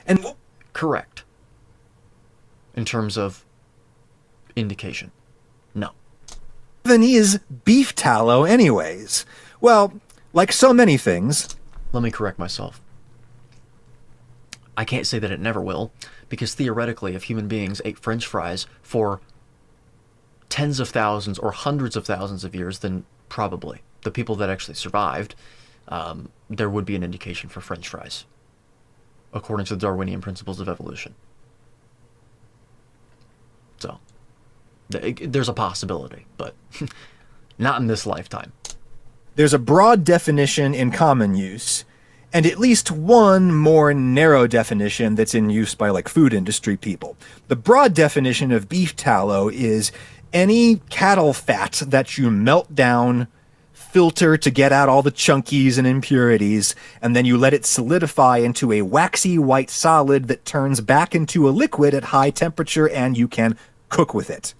And... Correct. In terms of indication. No. Even is beef tallow anyways. Well, like so many things... Let me correct myself. I can't say that it never will, because theoretically, if human beings ate French fries for tens of thousands or hundreds of thousands of years, then probably. The people that actually survived, there would be an indication for French fries, according to the Darwinian principles of evolution. So, there's a possibility, but not in this lifetime. There's a broad definition in common use, and at least one more narrow definition that's in use by, like, food industry people. The broad definition of beef tallow is any cattle fat that you melt down, filter to get out all the chunkies and impurities, and then you let it solidify into a waxy white solid that turns back into a liquid at high temperature, and you can cook with it.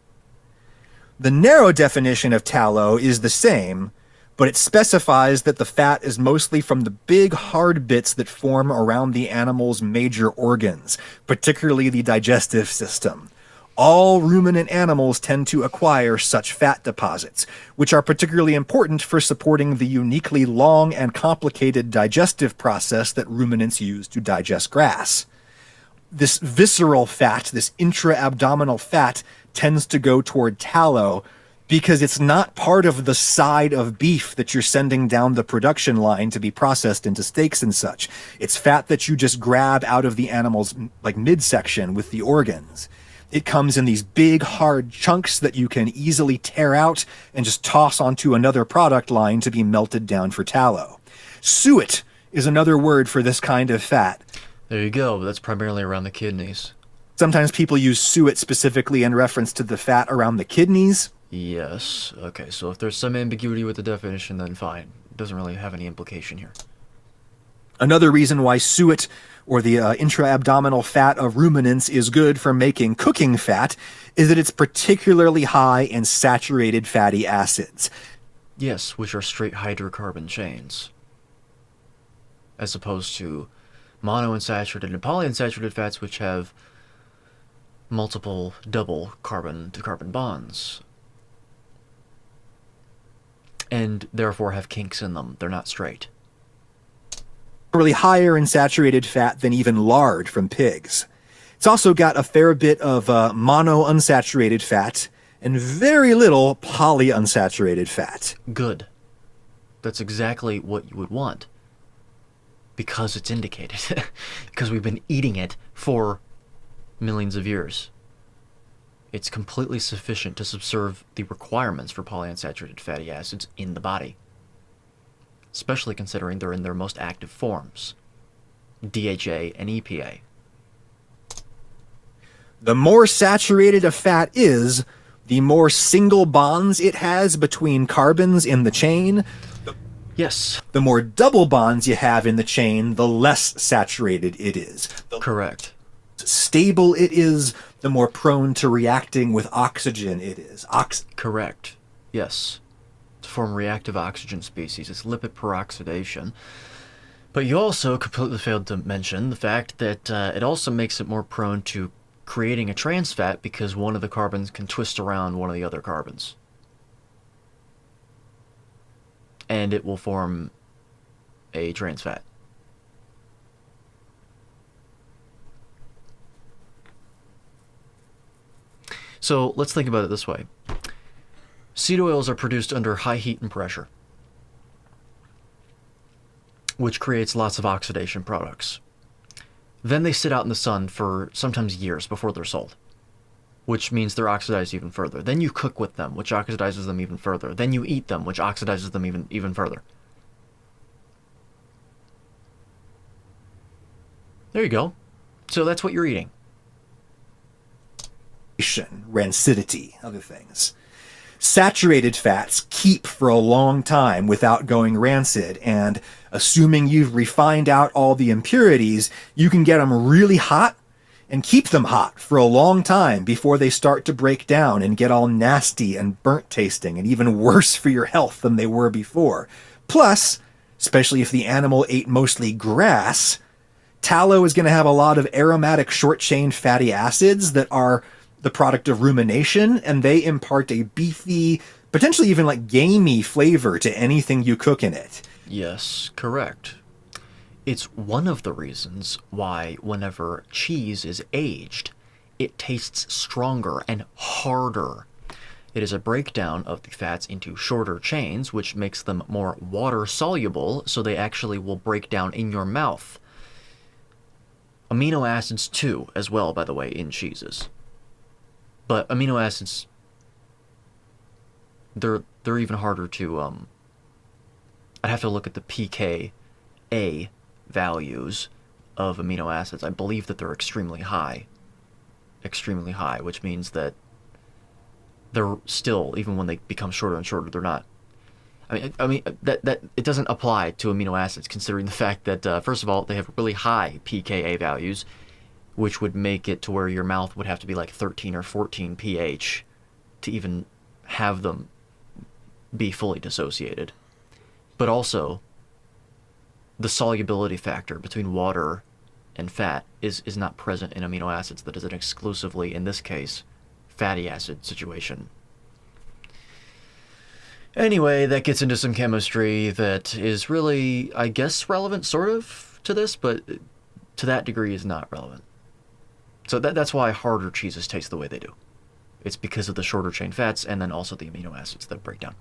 The narrow definition of tallow is the same, but it specifies that the fat is mostly from the big hard bits that form around the animal's major organs, particularly the digestive system. All ruminant animals tend to acquire such fat deposits, which are particularly important for supporting the uniquely long and complicated digestive process that ruminants use to digest grass. This visceral fat, this intra-abdominal fat, tends to go toward tallow because it's not part of the side of beef that you're sending down the production line to be processed into steaks and such. It's fat that you just grab out of the animal's, like, midsection with the organs. It comes in these big, hard chunks that you can easily tear out and just toss onto another product line to be melted down for tallow. Suet is another word for this kind of fat. There you go. That's primarily around the kidneys. Sometimes people use suet specifically in reference to the fat around the kidneys. Yes. Okay, so if there's some ambiguity with the definition, then fine. It doesn't really have any implication here. Another reason why suet, or the intra-abdominal fat of ruminants, is good for making cooking fat is that it's particularly high in saturated fatty acids. Yes, which are straight hydrocarbon chains, as opposed to monounsaturated and polyunsaturated fats, which have multiple double carbon-to-carbon bonds, and therefore have kinks in them. They're not straight. really higher in saturated fat than even lard from pigs. It's also got a fair bit of monounsaturated fat and very little polyunsaturated fat. Good. That's exactly what you would want. Because it's indicated. Because we've been eating it for millions of years. It's completely sufficient to subserve the requirements for polyunsaturated fatty acids in the body. Especially considering they're in their most active forms, DHA and EPA. The more saturated a fat is, the more single bonds it has between carbons in the chain. Yes. The more double bonds you have in the chain, the less saturated it is. The Correct. stable it is, the more prone to reacting with oxygen it is. Correct. Yes. To form reactive oxygen species. It's lipid peroxidation. But you also completely failed to mention the fact that it also makes it more prone to creating a trans fat because one of the carbons can twist around one of the other carbons. And it will form a trans fat. So let's think about it this way. Seed oils are produced under high heat and pressure, which creates lots of oxidation products. Then they sit out in the sun for sometimes years before they're sold, which means they're oxidized even further. Then you cook with them, which oxidizes them even further. Then you eat them, which oxidizes them even further. There you go. So that's what you're eating. Rancidity, other things. Saturated fats keep for a long time without going rancid, and assuming you've refined out all the impurities, you can get them really hot and keep them hot for a long time before they start to break down and get all nasty and burnt tasting and even worse for your health than they were before. Plus, especially if the animal ate mostly grass, tallow is going to have a lot of aromatic short-chain fatty acids that are the product of rumination, and they impart a beefy, potentially even like gamey flavor to anything you cook in it. Yes, correct. It's one of the reasons why whenever cheese is aged, it tastes stronger and harder. It is a breakdown of the fats into shorter chains, which makes them more water-soluble, so they actually will break down in your mouth. Amino acids, too, as well, by the way, in cheeses. But amino acids, they're even harder to, I'd have to look at the pKa values of amino acids. I believe that they're extremely high, which means that they're still, even when they become shorter and shorter, they're not. I mean that it doesn't apply to amino acids, considering the fact that first of all, they have really high pKa values, which would make it to where your mouth would have to be like 13 or 14 pH to even have them be fully dissociated. But also, the solubility factor between water and fat is not present in amino acids. That is an exclusively, in this case, fatty acid situation. Anyway, that gets into some chemistry that is really, I guess, relevant sort of to this, but to that degree is not relevant. So that's why harder cheeses taste the way they do. It's because of the shorter chain fats and then also the amino acids that break down.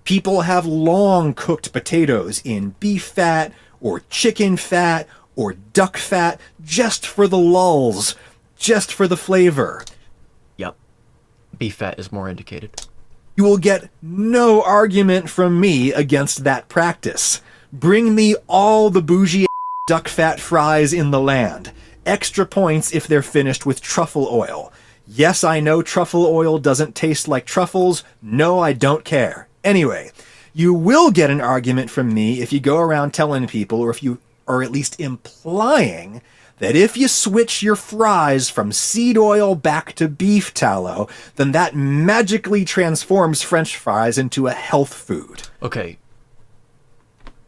People have long cooked potatoes in beef fat or chicken fat or duck fat just for the lulz, just for the flavor. Yep. Beef fat is more indicated. You will get no argument from me against that practice. Bring me all the bougie duck fat fries in the land. Extra points if they're finished with truffle oil. Yes, I know truffle oil doesn't taste like truffles. No, I don't care. Anyway, you will get an argument from me if you go around telling people, or if you are at least implying, that if you switch your fries from seed oil back to beef tallow, then that magically transforms French fries into a health food. Okay.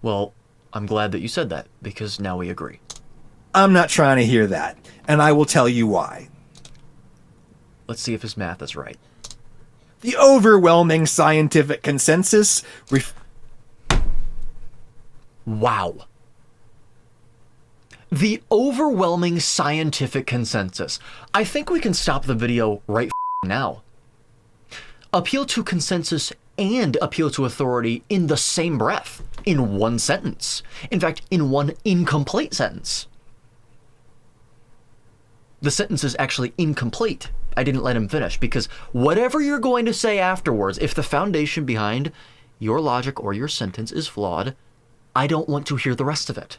Well, I'm glad that you said that, because now we agree. I'm not trying to hear that, and I will tell you why. Let's see if his math is right. The overwhelming scientific consensus... Wow. The overwhelming scientific consensus. I think we can stop the video right now. Appeal to consensus and appeal to authority in the same breath, in one sentence. In fact, in one incomplete sentence. The sentence is actually incomplete. I didn't let him finish, because whatever you're going to say afterwards, if the foundation behind your logic or your sentence is flawed, I don't want to hear the rest of it.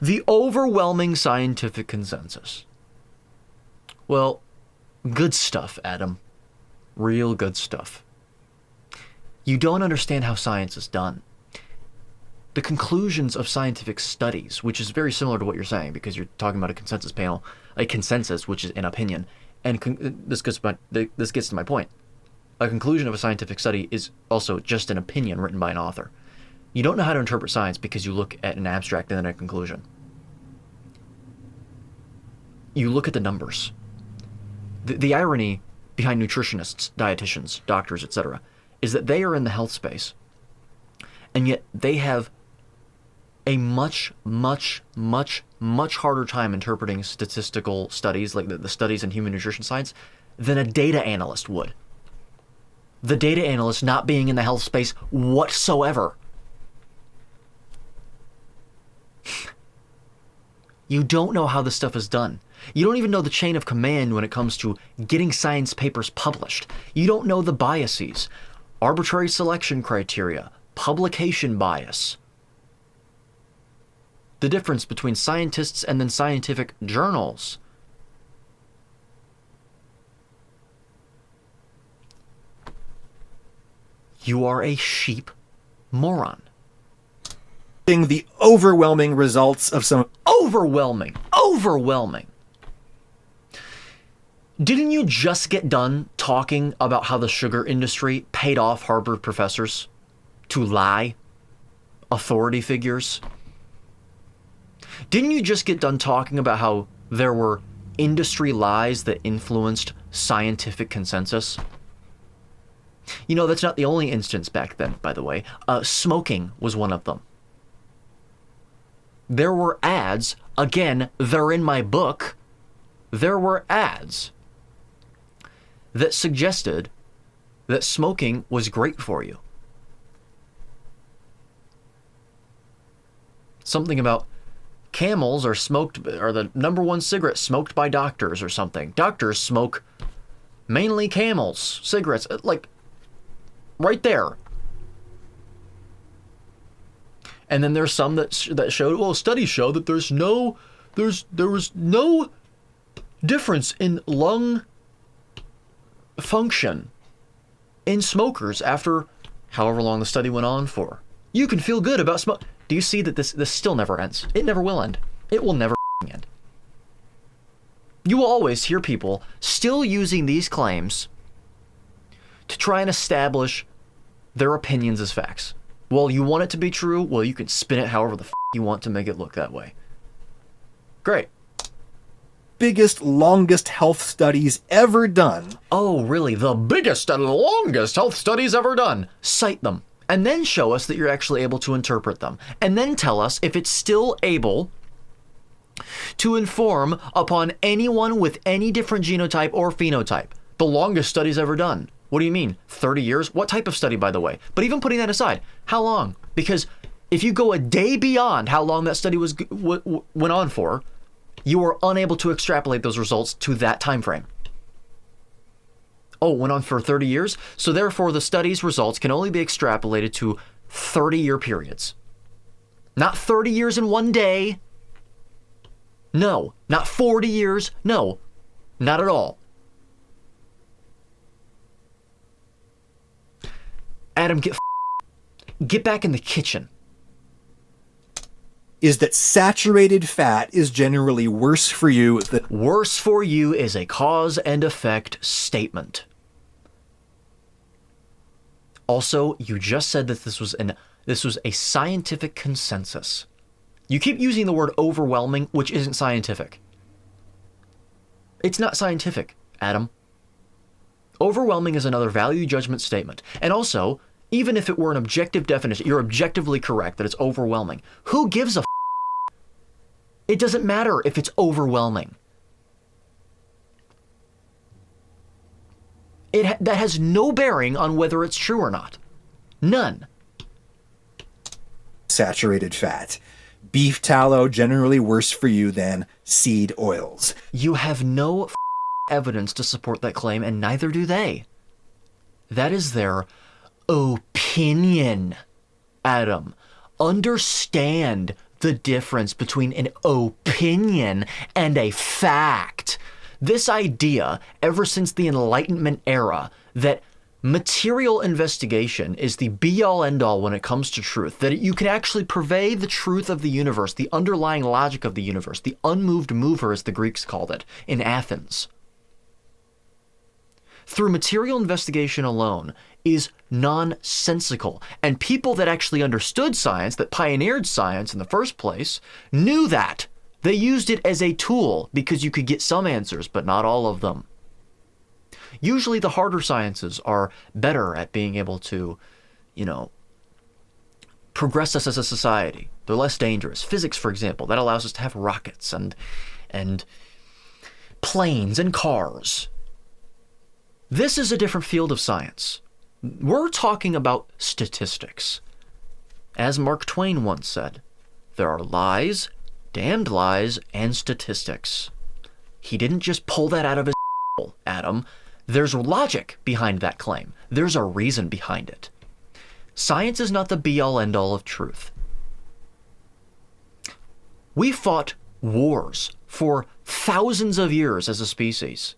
The overwhelming scientific consensus. Well, good stuff, Adam. Real good stuff. You don't understand how science is done. The conclusions of scientific studies, which is very similar to what you're saying, because you're talking about a consensus panel, a consensus, which is an opinion, and this gets to my point. A conclusion of a scientific study is also just an opinion written by an author. You don't know how to interpret science because you look at an abstract and then a conclusion. You look at the numbers. The irony behind nutritionists, dietitians, doctors, etc., is that they are in the health space, and yet they have a much harder time interpreting statistical studies, like the studies in human nutrition science, than a data analyst would. The data analyst not being in the health space whatsoever. You don't know how this stuff is done. You don't even know the chain of command when it comes to getting science papers published. You don't know the biases, arbitrary selection criteria, publication bias. The difference between scientists and then scientific journals. You are a sheep moron. The overwhelming results of some... Overwhelming. Didn't you just get done talking about how the sugar industry paid off Harvard professors to lie? Authority figures? Didn't you just get done talking about how there were industry lies that influenced scientific consensus? You know, that's not the only instance back then, by the way. Smoking was one of them. There were ads, again, they're in my book, there were ads that suggested that smoking was great for you. Something about Camels are the number one cigarette smoked by doctors or something. Doctors smoke mainly Camels cigarettes, like right there. And then there's some that showed, well, studies show that there was no difference in lung function in smokers after however long the study went on for. You can feel good about smoke. Do you see that this still never ends? It never will end. It will never end. You will always hear people still using these claims to try and establish their opinions as facts. Well, you want it to be true? Well, you can spin it however the you want to make it look that way. Great. Biggest, longest health studies ever done. Oh, really? The biggest and longest health studies ever done. Cite them. And then show us that you're actually able to interpret them. And then tell us if it's still able to inform upon anyone with any different genotype or phenotype. The longest studies ever done. What do you mean? 30 years? What type of study, by the way? But even putting that aside, how long? Because if you go a day beyond how long that study went on for, you are unable to extrapolate those results to that time frame. Oh, went on for 30 years? So therefore, the study's results can only be extrapolated to 30-year periods. Not 30 years in one day. No. Not 40 years. No. Not at all. Adam, get back in the kitchen. Is that saturated fat is generally worse for you than... Worse for you is a cause and effect statement. Also, you just said that this was a scientific consensus. You keep using the word overwhelming, which isn't scientific. It's not scientific, Adam. Overwhelming is another value judgment statement. And also, Even if it were an objective definition, you're objectively correct that it's overwhelming. Who gives a f? It doesn't matter if it's overwhelming. That has no bearing on whether it's true or not. None. Saturated fat. Beef tallow generally worse for you than seed oils. You have no evidence to support that claim, and neither do they. That is their opinion, Adam. Understand the difference between an opinion and a fact. This idea, ever since the Enlightenment era, that material investigation is the be-all end-all when it comes to truth, that you can actually purvey the truth of the universe, the underlying logic of the universe, the unmoved mover, as the Greeks called it, in Athens, through material investigation alone, is nonsensical. And people that actually understood science, that pioneered science in the first place, knew that. They used it as a tool because you could get some answers, but not all of them. Usually the harder sciences are better at being able to, progress us as a society. They're less dangerous. Physics, for example, that allows us to have rockets and planes and cars. This is a different field of science. We're talking about statistics. As Mark Twain once said, there are lies, damned lies, and statistics. He didn't just pull that out of his Adam. There's logic behind that claim. There's a reason behind it. Science is not the be-all end-all of truth. We fought wars for thousands of years as a species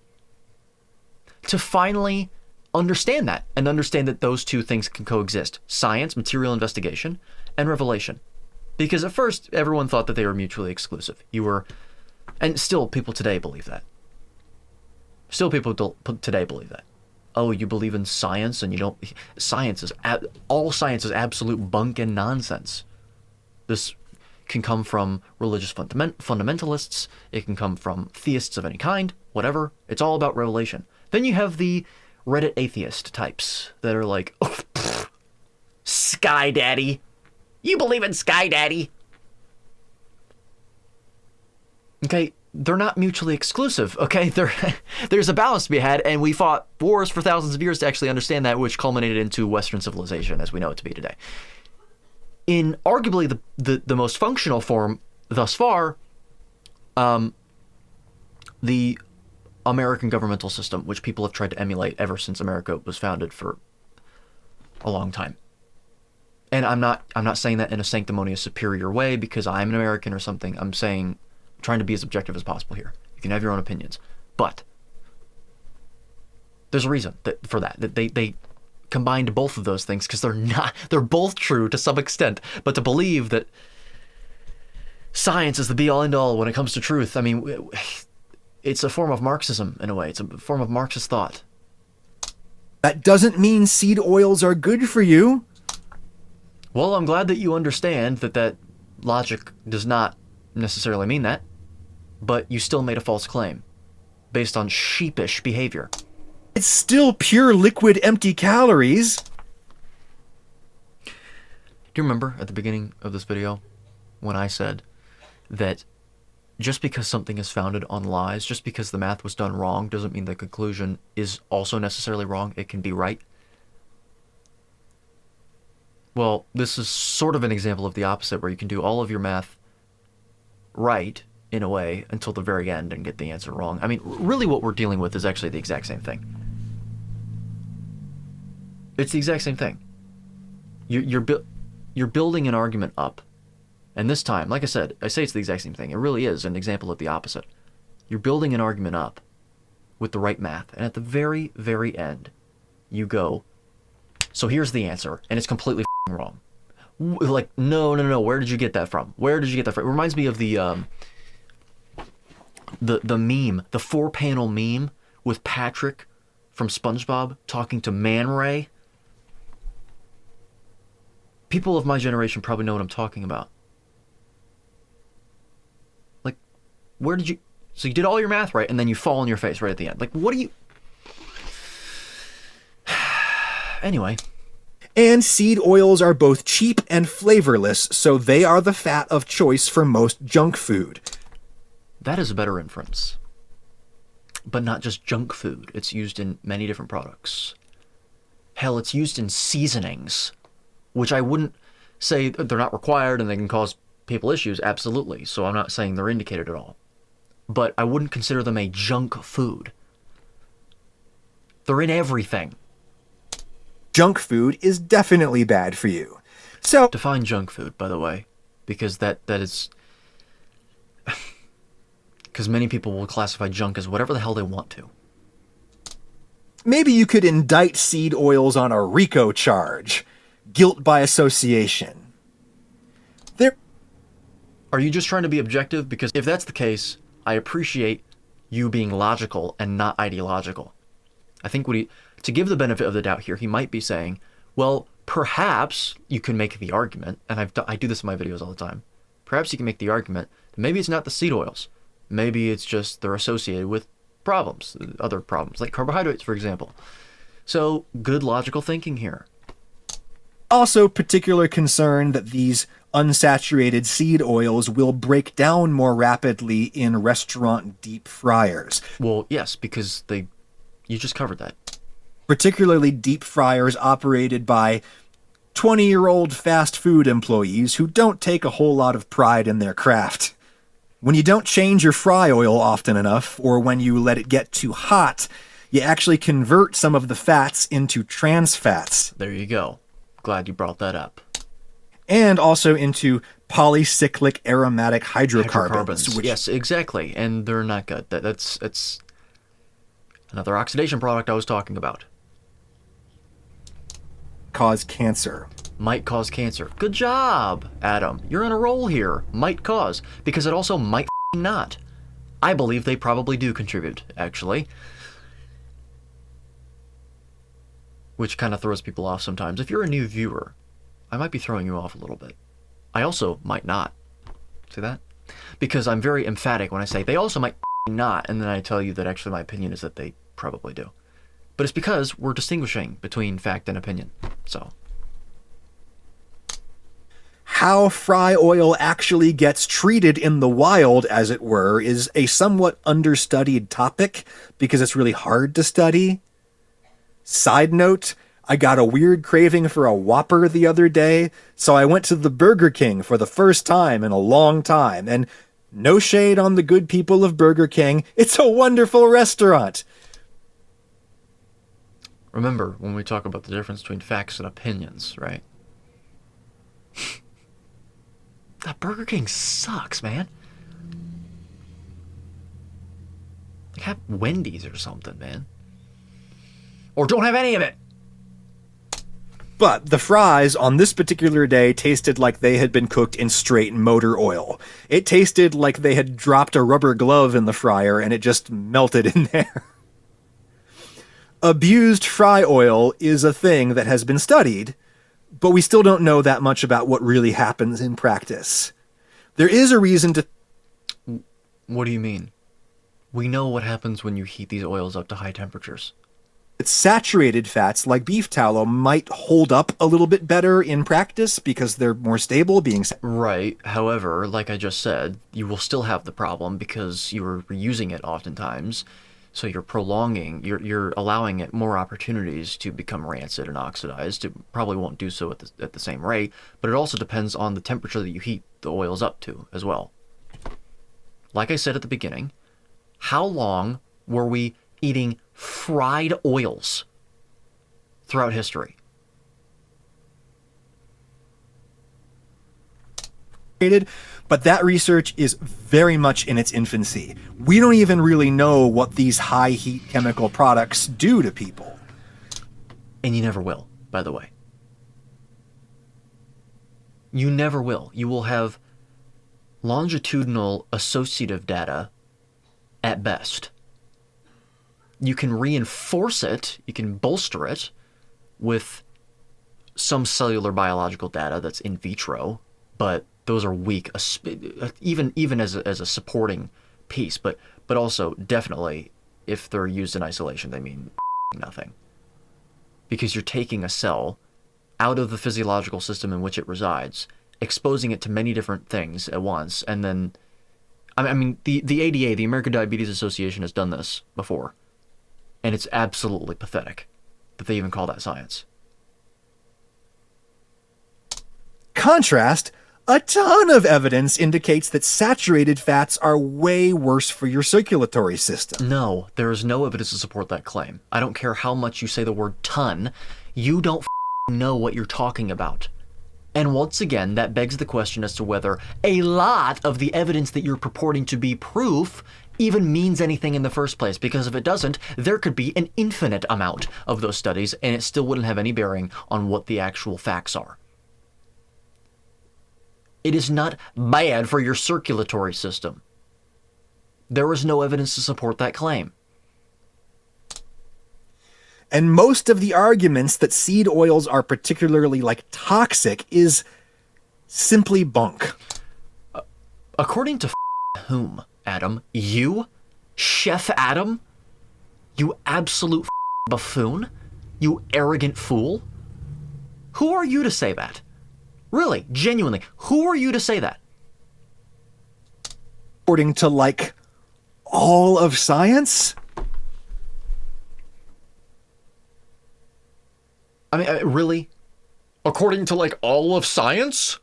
to finally understand that, and understand that those two things can coexist. Science, material investigation, and revelation. Because at first, everyone thought that they were mutually exclusive. And still people today believe that. Today believe that. Oh, you believe in science and you don't... all science is absolute bunk and nonsense. This can come from religious fundamentalists. It can come from theists of any kind, whatever. It's all about revelation. Then you have the Reddit atheist types that are like, oh, pfft, Sky Daddy. You believe in Sky Daddy? Okay, they're not mutually exclusive, okay? There's a balance to be had, and we fought wars for thousands of years to actually understand that, which culminated into Western civilization as we know it to be today. In arguably the most functional form thus far, the American governmental system, which people have tried to emulate ever since America was founded for a long time. And I'm not saying that in a sanctimonious superior way because I'm an American or something. I'm trying to be as objective as possible here. You can have your own opinions, but there's a reason for that. That they combined both of those things because they're both true to some extent. But to believe that science is the be-all end-all when it comes to truth, I mean, it's a form of Marxism in a way. It's a form of Marxist thought. That doesn't mean seed oils are good for you. Well, I'm glad that you understand that logic does not necessarily mean that, but you still made a false claim based on sheepish behavior. It's still pure liquid empty calories. Do you remember at the beginning of this video when I said that just because something is founded on lies, just because the math was done wrong, doesn't mean the conclusion is also necessarily wrong. It can be right. Well, this is sort of an example of the opposite, where you can do all of your math right, in a way, until the very end and get the answer wrong. I mean, really what we're dealing with is actually the exact same thing. It's the exact same thing. You're building an argument up. And this time, like I said, I say it's the exact same thing. It really is an example of the opposite. You're building an argument up with the right math, and at the very, very end, you go, so here's the answer, and it's completely wrong. Like, no, where did you get that from? Where did you get that from? It reminds me of the meme, the 4-panel meme with Patrick from SpongeBob talking to Man Ray. People of my generation probably know what I'm talking about. Like, where did you... So you did all your math right, and then you fall on your face right at the end. Like, what do you... Anyway... And seed oils are both cheap and flavorless, so they are the fat of choice for most junk food. That is a better inference. But not just junk food. It's used in many different products. Hell, it's used in seasonings, which I wouldn't say they're not required and they can cause people issues. Absolutely. So I'm not saying they're indicated at all. But I wouldn't consider them a junk food. They're in everything. Junk food is definitely bad for you. So, Define junk food, by the way, because that is... Because many people will classify junk as whatever the hell they want to. maybe you could indict seed oils on a RICO charge. Guilt by association. There. Are you just trying to be objective? Because if that's the case, I appreciate you being logical and not ideological. I think to give the benefit of the doubt here, he might be saying, well, perhaps you can make the argument, and I do this in my videos all the time, perhaps you can make the argument that maybe it's not the seed oils. Maybe it's just they're associated with problems, other problems, like carbohydrates, for example. So, good logical thinking here. Also, particular concern that these unsaturated seed oils will break down more rapidly in restaurant deep fryers. Well, yes, because you just covered that. Particularly deep fryers operated by 20-year-old fast food employees who don't take a whole lot of pride in their craft. When you don't change your fry oil often enough, or when you let it get too hot, you actually convert some of the fats into trans fats. There you go. Glad you brought that up. And also into polycyclic aromatic hydrocarbons. Which, yes, exactly. And they're not good. That's another oxidation product I was talking about. cause cancer. Might cause cancer. Good job, Adam. You're on a roll here. Might cause. Because it also might not. I believe they probably do contribute, actually. Which kind of throws people off sometimes. If you're a new viewer, I might be throwing you off a little bit. I also might not. See that? Because I'm very emphatic when I say they also might not, and then I tell you that actually my opinion is that they probably do. But it's because we're distinguishing between fact and opinion. So. How fry oil actually gets treated in the wild, as it were, is a somewhat understudied topic because it's really hard to study. Side note, I got a weird craving for a Whopper the other day, so I went to the Burger King for the first time in a long time, and no shade on the good people of Burger King, it's a wonderful restaurant. Remember, when we talk about the difference between facts and opinions, right? That Burger King sucks, man. Like, have Wendy's or something, man. Or don't have any of it. But the fries on this particular day tasted like they had been cooked in straight motor oil. It tasted like they had dropped a rubber glove in the fryer and it just melted in there. Abused fry oil is a thing that has been studied, but we still don't know that much about what really happens in practice. There is a reason to... What do you mean? We know what happens when you heat these oils up to high temperatures. Saturated fats like beef tallow might hold up a little bit better in practice because they're more stable being... Right. However, like I just said, you will still have the problem because you're reusing it oftentimes. So you're prolonging, you're allowing it more opportunities to become rancid and oxidized. It probably won't do so at the same rate, but it also depends on the temperature that you heat the oils up to as well. Like I said at the beginning, how long were we eating fried oils throughout history? But that research is very much in its infancy. We don't even really know what these high heat chemical products do to people. And you never will, by the way. You never will. You will have longitudinal associative data at best. You can reinforce it, you can bolster it with some cellular biological data that's in vitro, but those are weak, even as a supporting piece, but also definitely if they're used in isolation, they mean nothing. Because you're taking a cell out of the physiological system in which it resides, exposing it to many different things at once, and then, I mean, the ADA, the American Diabetes Association, has done this before, and it's absolutely pathetic that they even call that science. Contrast, a ton of evidence indicates that saturated fats are way worse for your circulatory system. No, there is no evidence to support that claim. I don't care how much you say the word ton, you don't know what you're talking about. And once again, that begs the question as to whether a lot of the evidence that you're purporting to be proof even means anything in the first place, because if it doesn't, there could be an infinite amount of those studies, and it still wouldn't have any bearing on what the actual facts are. It is not bad for your circulatory system. There is no evidence to support that claim. And most of the arguments that seed oils are particularly toxic is simply bunk. According to whom, Adam? You? Chef Adam? You absolute buffoon? You arrogant fool? Who are you to say that? Really, genuinely, who are you to say that? According to, all of science? I mean, really? According to, all of science?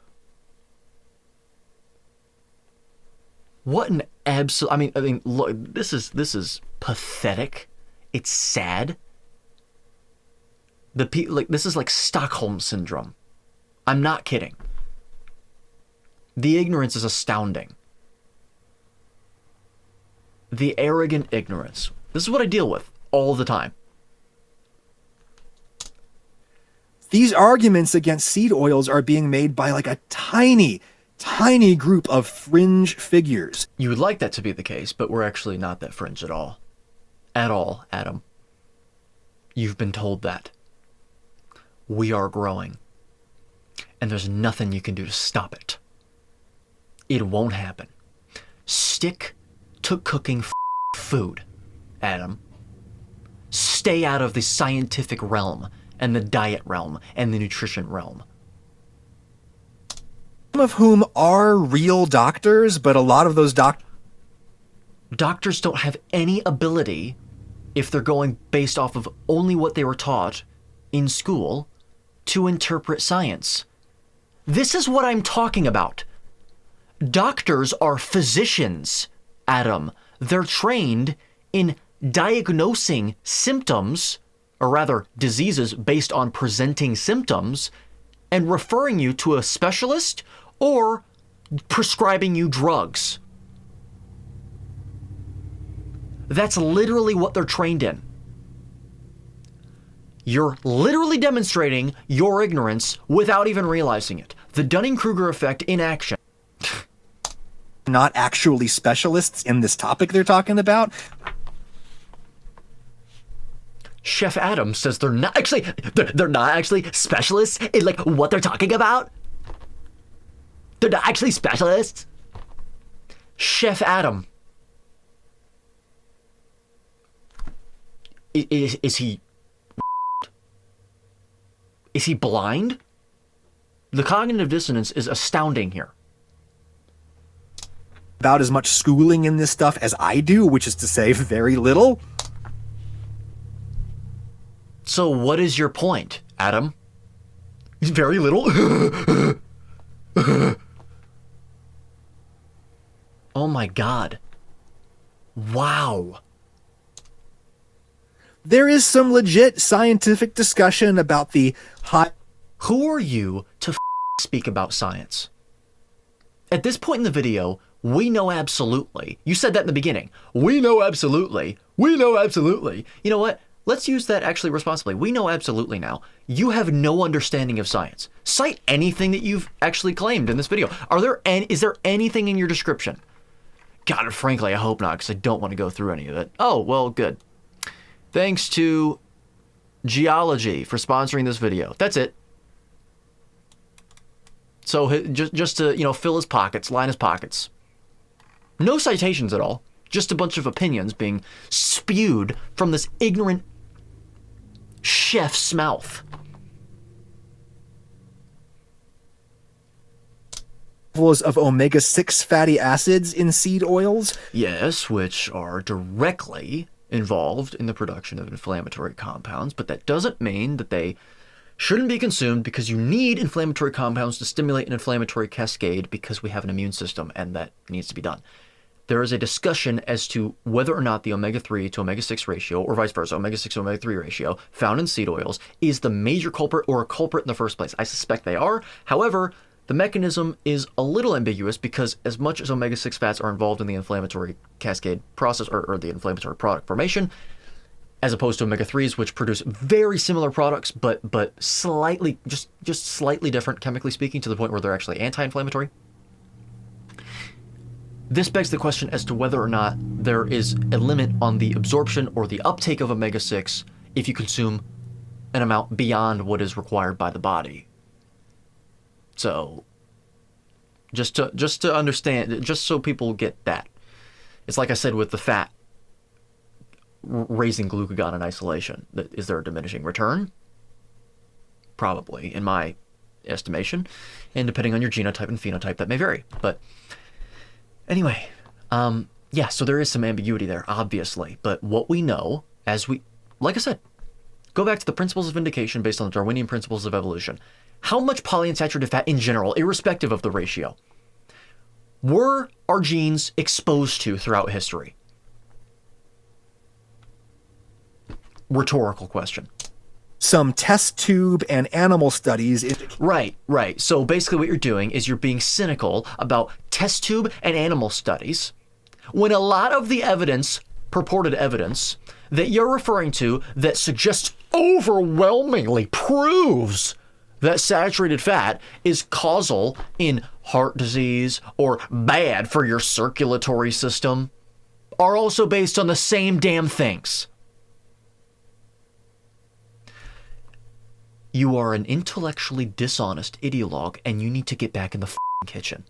What an absolute... I mean, look, this is pathetic. It's sad. This is like Stockholm Syndrome. I'm not kidding. The ignorance is astounding. The arrogant ignorance. This is what I deal with all the time. These arguments against seed oils are being made by a tiny group of fringe figures. You would like that to be the case, but we're actually not that fringe at all. At all, Adam. You've been told that. We are growing. And there's nothing you can do to stop it. It won't happen. Stick to cooking food, Adam. Stay out of the scientific realm and the diet realm and the nutrition realm. Some of whom are real doctors, but a lot of those doctors don't have any ability, if they're going based off of only what they were taught in school, to interpret science. This is what I'm talking about. Doctors are physicians, Adam. They're trained in diagnosing symptoms, or rather diseases based on presenting symptoms, and referring you to a specialist or prescribing you drugs. That's literally what they're trained in. You're literally demonstrating your ignorance without even realizing it. The Dunning-Kruger effect in action. Not actually specialists in this topic they're talking about. Chef Adam says they're not actually specialists in what they're talking about. They're not actually specialists. Chef Adam. Is he blind? The cognitive dissonance is astounding here. About as much schooling in this stuff as I do, which is to say very little. So what is your point, Adam? Very little? Oh my God. Wow. There is some legit scientific discussion about the high... Who are you to speak about science? At this point in the video, we know absolutely. You said that in the beginning. We know absolutely. We know absolutely. You know what? Let's use that actually responsibly. We know absolutely now. You have no understanding of science. Cite anything that you've actually claimed in this video. Is there anything in your description? God, frankly, I hope not, because I don't want to go through any of it. Oh, well, good. Thanks to Geology for sponsoring this video. That's it. So just to, fill his pockets, line his pockets. No citations at all. Just a bunch of opinions being spewed from this ignorant chef's mouth. levels of omega-6 fatty acids in seed oils. Yes, which are directly involved in the production of inflammatory compounds, but that doesn't mean that they shouldn't be consumed, because you need inflammatory compounds to stimulate an inflammatory cascade, because we have an immune system and that needs to be done. There is a discussion as to whether or not the omega-3 to omega-6 ratio, or vice versa, omega-6 to omega-3 ratio found in seed oils is the major culprit or a culprit in the first place. I suspect they are. However, the mechanism is a little ambiguous, because as much as omega-6 fats are involved in the inflammatory cascade process, or the inflammatory product formation, as opposed to omega-3s, which produce very similar products, but slightly, just slightly different, chemically speaking, to the point where they're actually anti-inflammatory. This begs the question as to whether or not there is a limit on the absorption or the uptake of omega-6 if you consume an amount beyond what is required by the body. So, just to understand, just so people get that, it's like I said with the fat raising glucagon in isolation. Is there a diminishing return? Probably, in my estimation, and depending on your genotype and phenotype, that may vary. But anyway, yeah, so there is some ambiguity there, obviously. But what we know, like I said, go back to the principles of vindication based on the Darwinian principles of evolution. How much polyunsaturated fat in general, irrespective of the ratio, were our genes exposed to throughout history? Rhetorical question. Some test tube and animal studies indicate. Right. So basically what you're doing is you're being cynical about test tube and animal studies, when a lot of the evidence, purported evidence, that you're referring to that suggests overwhelmingly proves that saturated fat is causal in heart disease or bad for your circulatory system, are also based on the same damn things. You are an intellectually dishonest ideologue, and you need to get back in the kitchen.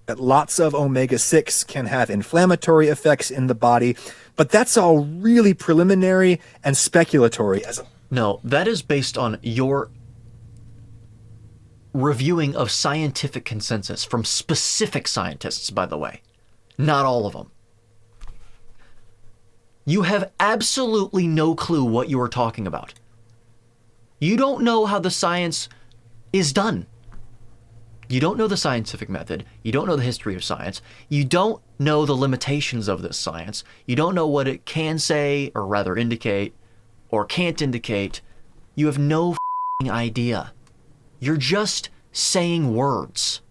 That lots of omega-6 can have inflammatory effects in the body, but that's all really preliminary and speculatory. No, that is based on your reviewing of scientific consensus from specific scientists, by the way. Not all of them. You have absolutely no clue what you are talking about. You don't know how the science is done. You don't know the scientific method. You don't know the history of science. You don't know the limitations of this science. You don't know what it can say, or rather indicate, or can't indicate. You have no idea. You're just saying words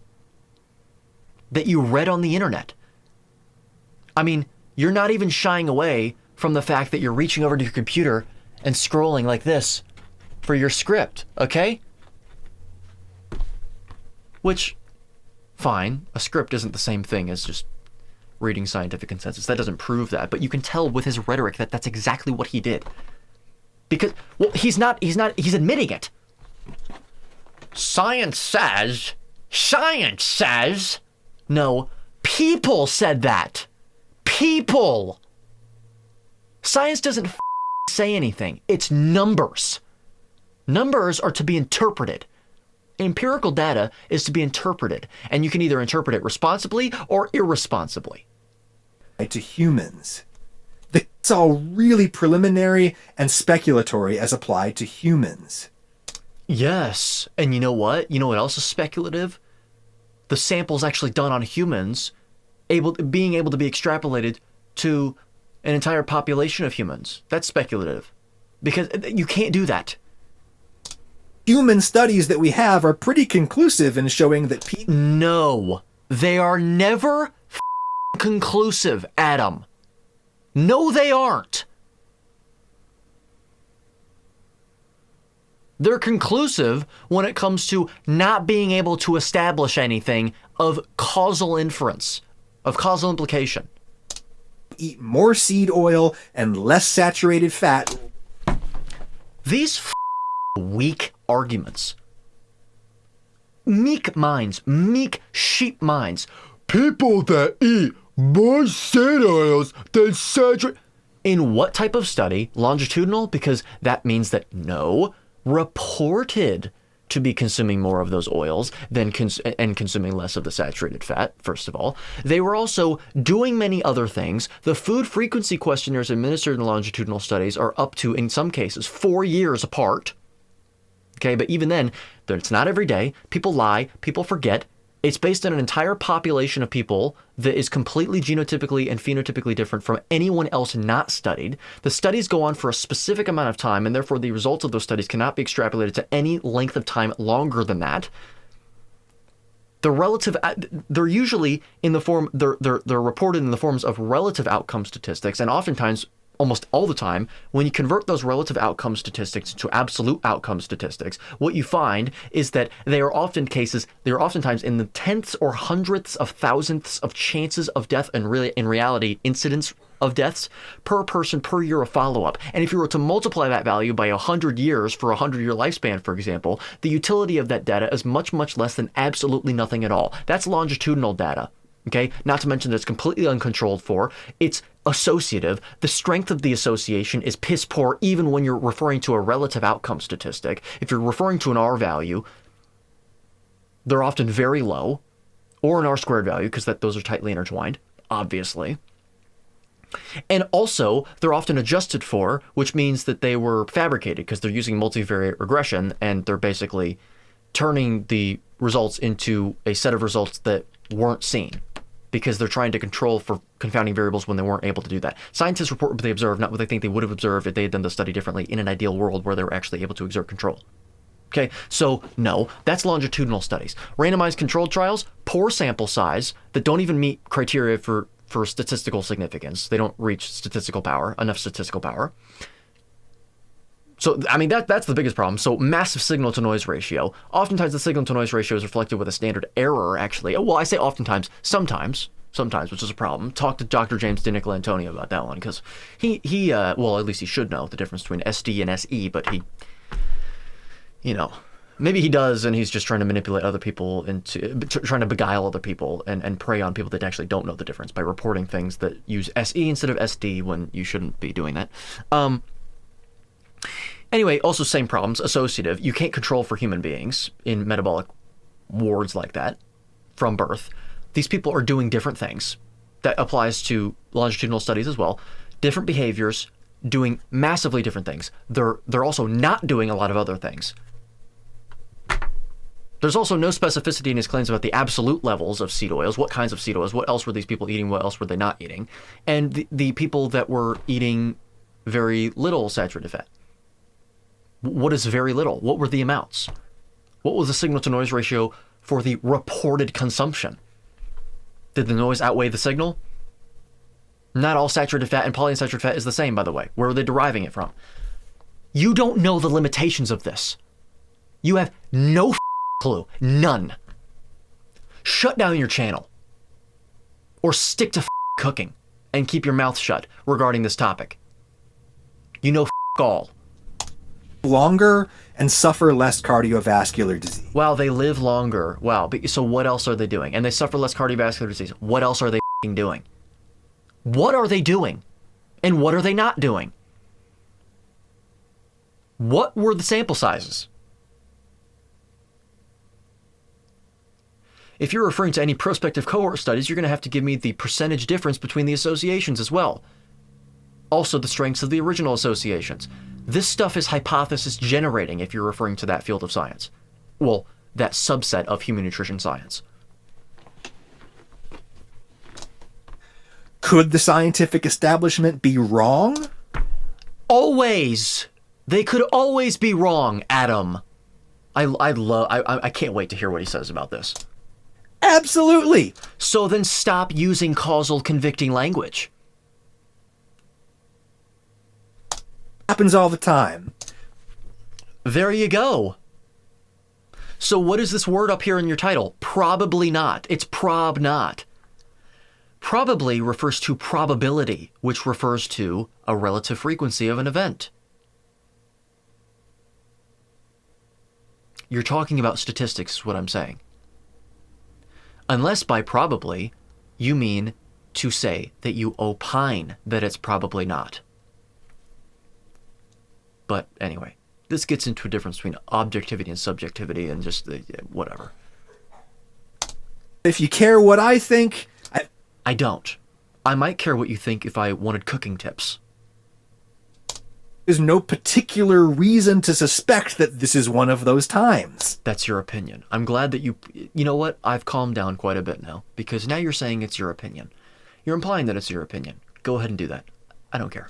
that you read on the internet. I mean, you're not even shying away from the fact that you're reaching over to your computer and scrolling like this for your script, okay? Which, fine, a script isn't the same thing as just reading scientific consensus. That doesn't prove that, but you can tell with his rhetoric that that's exactly what he did. Because, well, he's admitting it. Science says, no, people said that. People. Science doesn't say anything. It's numbers. Numbers are to be interpreted. Empirical data is to be interpreted, and you can either interpret it responsibly or irresponsibly. To humans. It's all really preliminary and speculatory as applied to humans. Yes, and you know what? You know what else is speculative? The samples actually done on humans being able to be extrapolated to an entire population of humans. That's speculative. Because you can't do that. Human studies that we have are pretty conclusive in showing that people... No, they are never conclusive, Adam. No, they aren't. They're conclusive when it comes to not being able to establish anything of causal inference, of causal implication. Eat more seed oil and less saturated fat. These weak arguments. Meek minds, meek sheep minds. People that eat more seed oils than saturated. In what type of study? Longitudinal? Because that means that no reported to be consuming more of those oils than and consuming less of the saturated fat, first of all. They were also doing many other things. The food frequency questionnaires administered in longitudinal studies are up to, in some cases, 4 years apart. Okay, but even then, it's not every day. People lie, people forget. It's based on an entire population of people that is completely genotypically and phenotypically different from anyone else not studied. The studies go on for a specific amount of time, and therefore the results of those studies cannot be extrapolated to any length of time longer than that. They're usually in the form, they're reported in the forms of relative outcome statistics, and oftentimes, almost all the time, when you convert those relative outcome statistics to absolute outcome statistics, what you find is that they are oftentimes in the tenths or hundredths of thousandths of chances of death, and really, in reality, incidence of deaths per person per year of follow-up. And if you were to multiply that value by 100 years for a 100-year lifespan, for example, the utility of that data is much, much less than absolutely nothing at all. That's longitudinal data. Okay, not to mention that it's completely uncontrolled for. It's associative. The strength of the association is piss poor even when you're referring to a relative outcome statistic. If you're referring to an R value, they're often very low, or an R squared value, because those are tightly intertwined, obviously. And also, they're often adjusted for, which means that they were fabricated because they're using multivariate regression, and they're basically turning the results into a set of results that weren't seen, because they're trying to control for confounding variables when they weren't able to do that. Scientists report what they observe, not what they think they would have observed if they had done the study differently in an ideal world where they were actually able to exert control. Okay, so no, that's longitudinal studies. Randomized controlled trials, poor sample size that don't even meet criteria for statistical significance. They don't reach enough statistical power. So, I mean, that's the biggest problem. So, massive signal-to-noise ratio. Oftentimes, the signal-to-noise ratio is reflected with a standard error, actually. Well, I say oftentimes, sometimes, which is a problem. Talk to Dr. James DiNicolantonio about that one, because he well, at least he should know the difference between SD and SE, but he, maybe he does, and he's just trying to manipulate other people trying to beguile other people and prey on people that actually don't know the difference by reporting things that use SE instead of SD when you shouldn't be doing that. Anyway, also same problems, associative. You can't control for human beings in metabolic wards like that from birth. These people are doing different things. That applies to longitudinal studies as well. Different behaviors, doing massively different things. They're also not doing a lot of other things. There's also no specificity in his claims about the absolute levels of seed oils, what kinds of seed oils, what else were these people eating, what else were they not eating, and the people that were eating very little saturated fat. What is very little? What were the amounts? What was the signal-to-noise ratio for the reported consumption? Did the noise outweigh the signal? Not all saturated fat and polyunsaturated fat is the same, by the way. Where are they deriving it from? You don't know the limitations of this. You have no clue. None. Shut down your channel. Or stick to cooking and keep your mouth shut regarding this topic. You know all. Longer and suffer less cardiovascular disease. Wow, they live longer. Wow. So what else are they doing? And they suffer less cardiovascular disease. What else are they doing? What are they doing? And what are they not doing? What were the sample sizes? If you're referring to any prospective cohort studies, you're going to have to give me the percentage difference between the associations as well. Also, the strengths of the original associations. This stuff is hypothesis generating if you're referring to that field of science. Well, that subset of human nutrition science. Could the scientific establishment be wrong? Always. They could always be wrong, Adam. I can't wait to hear what he says about this. Absolutely. So then stop using causal convicting language. Happens all the time. There you go. So what is this word up here in your title? Probably not. It's prob not. Probably refers to probability, which refers to a relative frequency of an event. You're talking about statistics, is what I'm saying. Unless by probably, you mean to say that you opine that it's probably not. But anyway, This gets into a difference between objectivity and subjectivity and just whatever. If you care what I think, I don't. I might care what you think if I wanted cooking tips. there's no particular reason to suspect that this is one of those times. That's your opinion. I'm glad that you know what? I've calmed down quite a bit now, because now you're saying it's your opinion. You're implying that it's your opinion. Go ahead and do that. I don't care.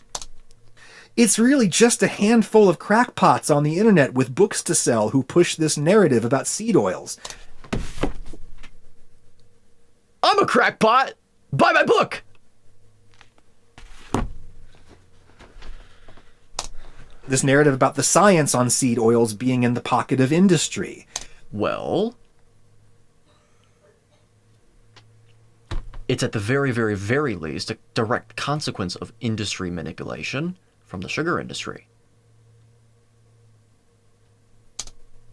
It's really just a handful of crackpots on the internet with books to sell who push this narrative about seed oils. I'm a crackpot! Buy my book! This narrative about the science on seed oils being in the pocket of industry. Well, it's at the very, very, very least a direct consequence of industry manipulation from the sugar industry.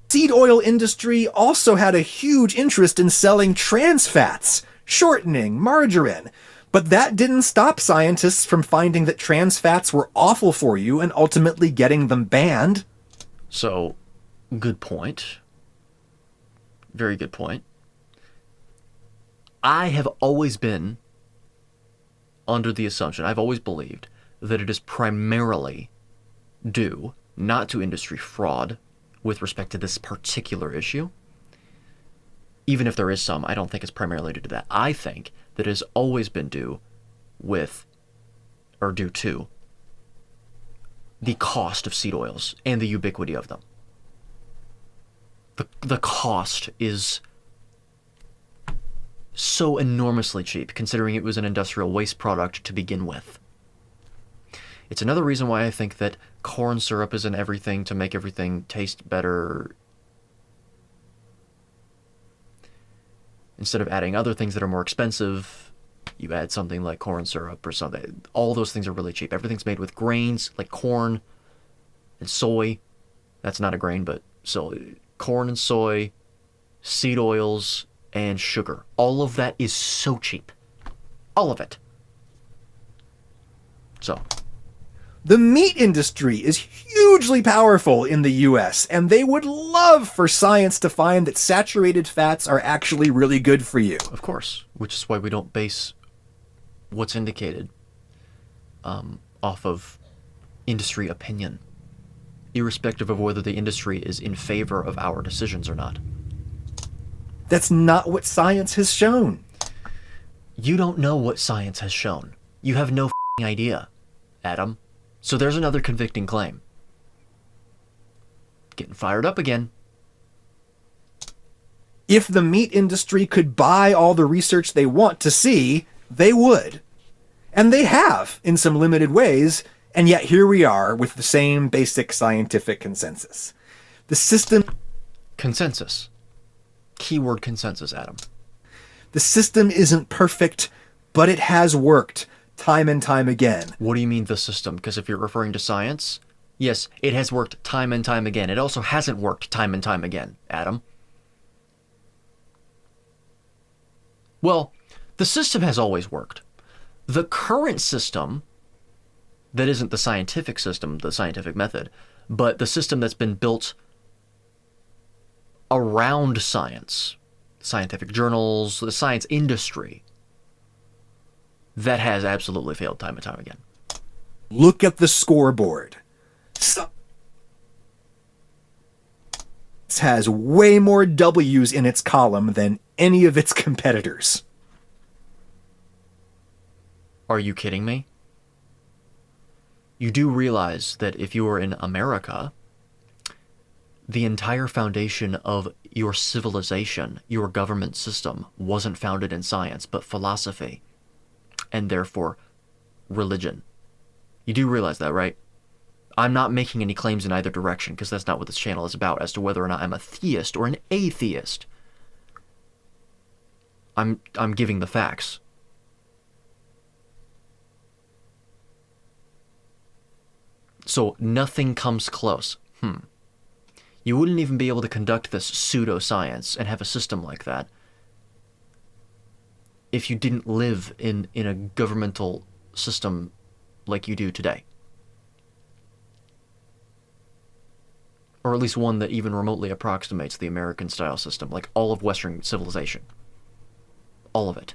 Seed oil industry also had a huge interest in selling trans fats, shortening, margarine. But that didn't stop scientists from finding that trans fats were awful for you and ultimately getting them banned. So, good point. Very good point. I have always been under the assumption, I've always believed, that it is primarily due not to industry fraud with respect to this particular issue. Even if there is some, I don't think it's primarily due to that. I think that it has always been due to the cost of seed oils and the ubiquity of them. The cost is so enormously cheap, considering it was an industrial waste product to begin with. It's another reason why I think that corn syrup is in everything to make everything taste better. Instead of adding other things that are more expensive, you add something like corn syrup or something. All those things are really cheap. Everything's made with grains like corn and soy. That's not a grain, but so corn and soy, seed oils, and sugar. All of that is so cheap. All of it. So, The meat industry is hugely powerful in the US, and they would love for science to find that saturated fats are actually really good for you. of course, which is why we don't base what's indicated off of industry opinion, irrespective of whether the industry is in favor of our decisions or not. That's not what science has shown. You don't know what science has shown. You have no f***ing idea, Adam. So there's another convicting claim. Getting fired up again. If the meat industry could buy all the research they want to see, they would. And they have, in some limited ways, and yet here we are with the same basic scientific consensus. The system... Consensus. Keyword consensus, Adam. The system isn't perfect, but it has worked time and time again. What do you mean the system? Because if you're referring to science, yes, it has worked time and time again. It also hasn't worked time and time again, Adam. Well, the system has always worked. The current system, that isn't the scientific system, the scientific method, but the system that's been built around science, scientific journals, the science industry, that has absolutely failed time and time again. Look at the scoreboard. Science has way more W's in its column than any of its competitors. Are you kidding me? You do realize that if you were in America, the entire foundation of your civilization, your government system, wasn't founded in science, but philosophy, and therefore religion. You do realize that, right? I'm not making any claims in either direction, because that's not what this channel is about, as to whether or not I'm a theist or an atheist. I'm giving the facts. So nothing comes close. You wouldn't even be able to conduct this pseudoscience and have a system like that if you didn't live in a governmental system like you do today. or at least one that even remotely approximates the American style system, like all of Western civilization. All of it.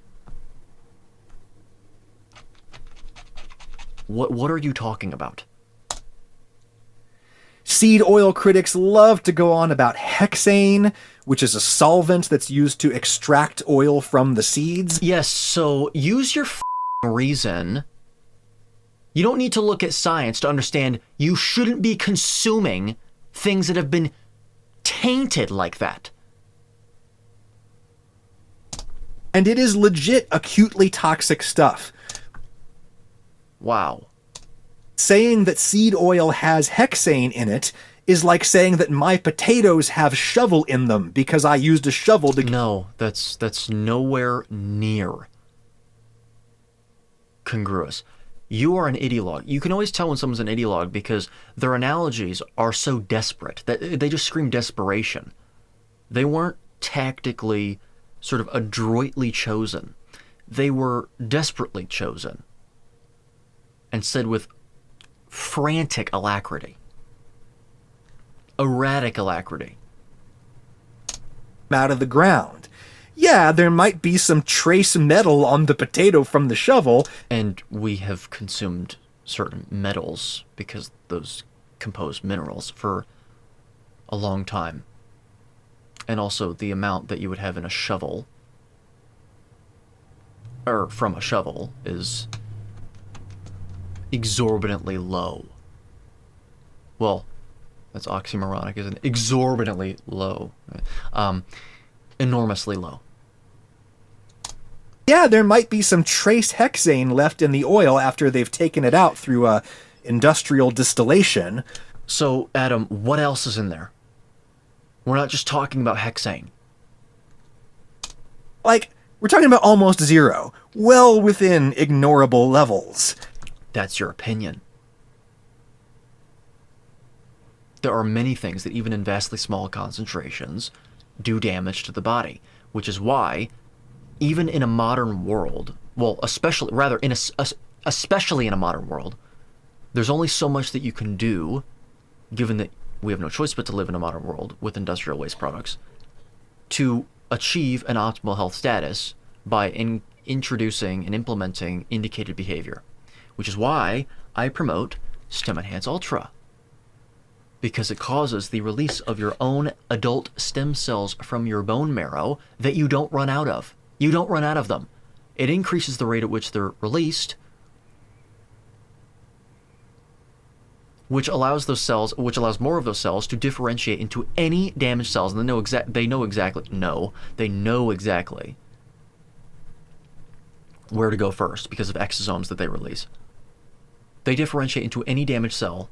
What are you talking about? Seed oil critics love to go on about hexane, which is a solvent that's used to extract oil from the seeds. Yes, so use your reason. You don't need to look at science to understand you shouldn't be consuming things that have been tainted like that. And it is legit acutely toxic stuff. Wow. Saying that seed oil has hexane in it is like saying that my potatoes have shovel in them because I used a shovel to... No, that's nowhere near congruous. You are an ideologue. You can always tell when someone's an ideologue because their analogies are so desperate that they just scream desperation. They weren't tactically sort of adroitly chosen. They were desperately chosen and said with frantic alacrity. Erratic alacrity. out of the ground. Yeah, there might be some trace metal on the potato from the shovel. And we have consumed certain metals because those compose minerals for a long time. And also the amount that you would have in a shovel, or from a shovel, is exorbitantly low. Well, that's oxymoronic, isn't it? Exorbitantly low. Enormously low. Yeah, there might be some trace hexane left in the oil after they've taken it out through industrial distillation. So, Adam, what else is in there? We're not just talking about hexane. Like, we're talking about almost zero. Well within ignorable levels. That's your opinion. There are many things that even in vastly small concentrations do damage to the body, which is why even in a modern world, well, especially in a modern world, there's only so much that you can do, given that we have no choice but to live in a modern world with industrial waste products, to achieve an optimal health status by introducing and implementing indicated behavior, which is why I promote Stem Enhance Ultra, because it causes the release of your own adult stem cells from your bone marrow that you don't run out of. You don't run out of them. It increases the rate at which they're released, which allows more of those cells to differentiate into any damaged cells, and they know exactly where to go first because of exosomes that they release. They differentiate into any damaged cell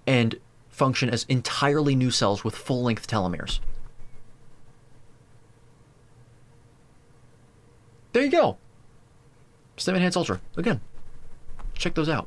and function as entirely new cells with full-length telomeres. There you go. Stem Enhance Ultra. Again, check those out.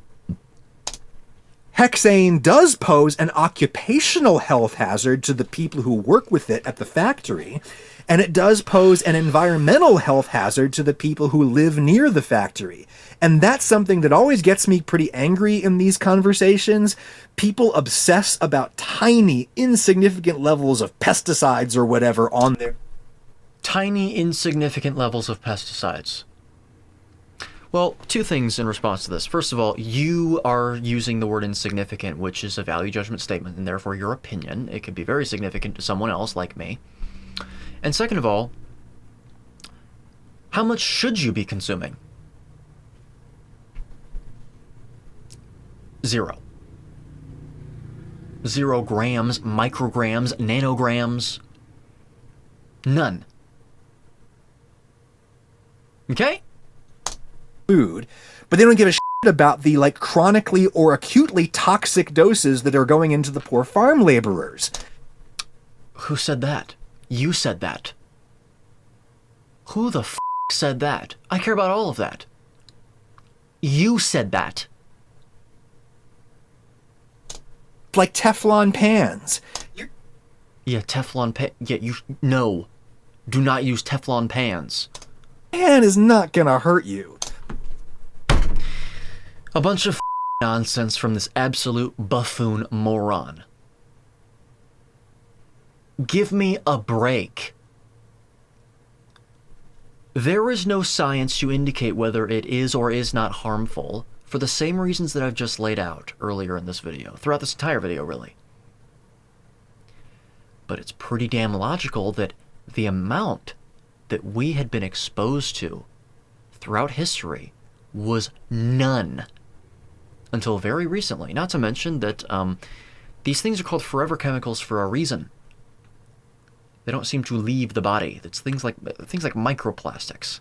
Hexane does pose an occupational health hazard to the people who work with it at the factory, and it does pose an environmental health hazard to the people who live near the factory. And that's something that always gets me pretty angry in these conversations. People obsess about tiny, insignificant levels of pesticides or whatever on their... Tiny, insignificant levels of pesticides. Well, two things in response to this. First of all, you are using the word insignificant, which is a value judgment statement, and therefore your opinion. It could be very significant to someone else like me. And second of all, how much should you be consuming? 0. 0 grams, micrograms, nanograms. None. Okay? Food, but they don't give a shit about the chronically or acutely toxic doses that are going into the poor farm laborers. Who said that? You said that. Who the said that? I care about all of that. You said that. Like Teflon pans. Yeah, Teflon pan. Yeah, no. Do not use Teflon pans. Pan is not gonna hurt you. A bunch of nonsense from this absolute buffoon moron. Give me a break. There is no science to indicate whether it is or is not harmful for the same reasons that I've just laid out earlier in this video, throughout this entire video, really. But it's pretty damn logical that the amount that we had been exposed to throughout history was none until very recently. Not to mention that these things are called forever chemicals for a reason. They don't seem to leave the body. It's things like microplastics.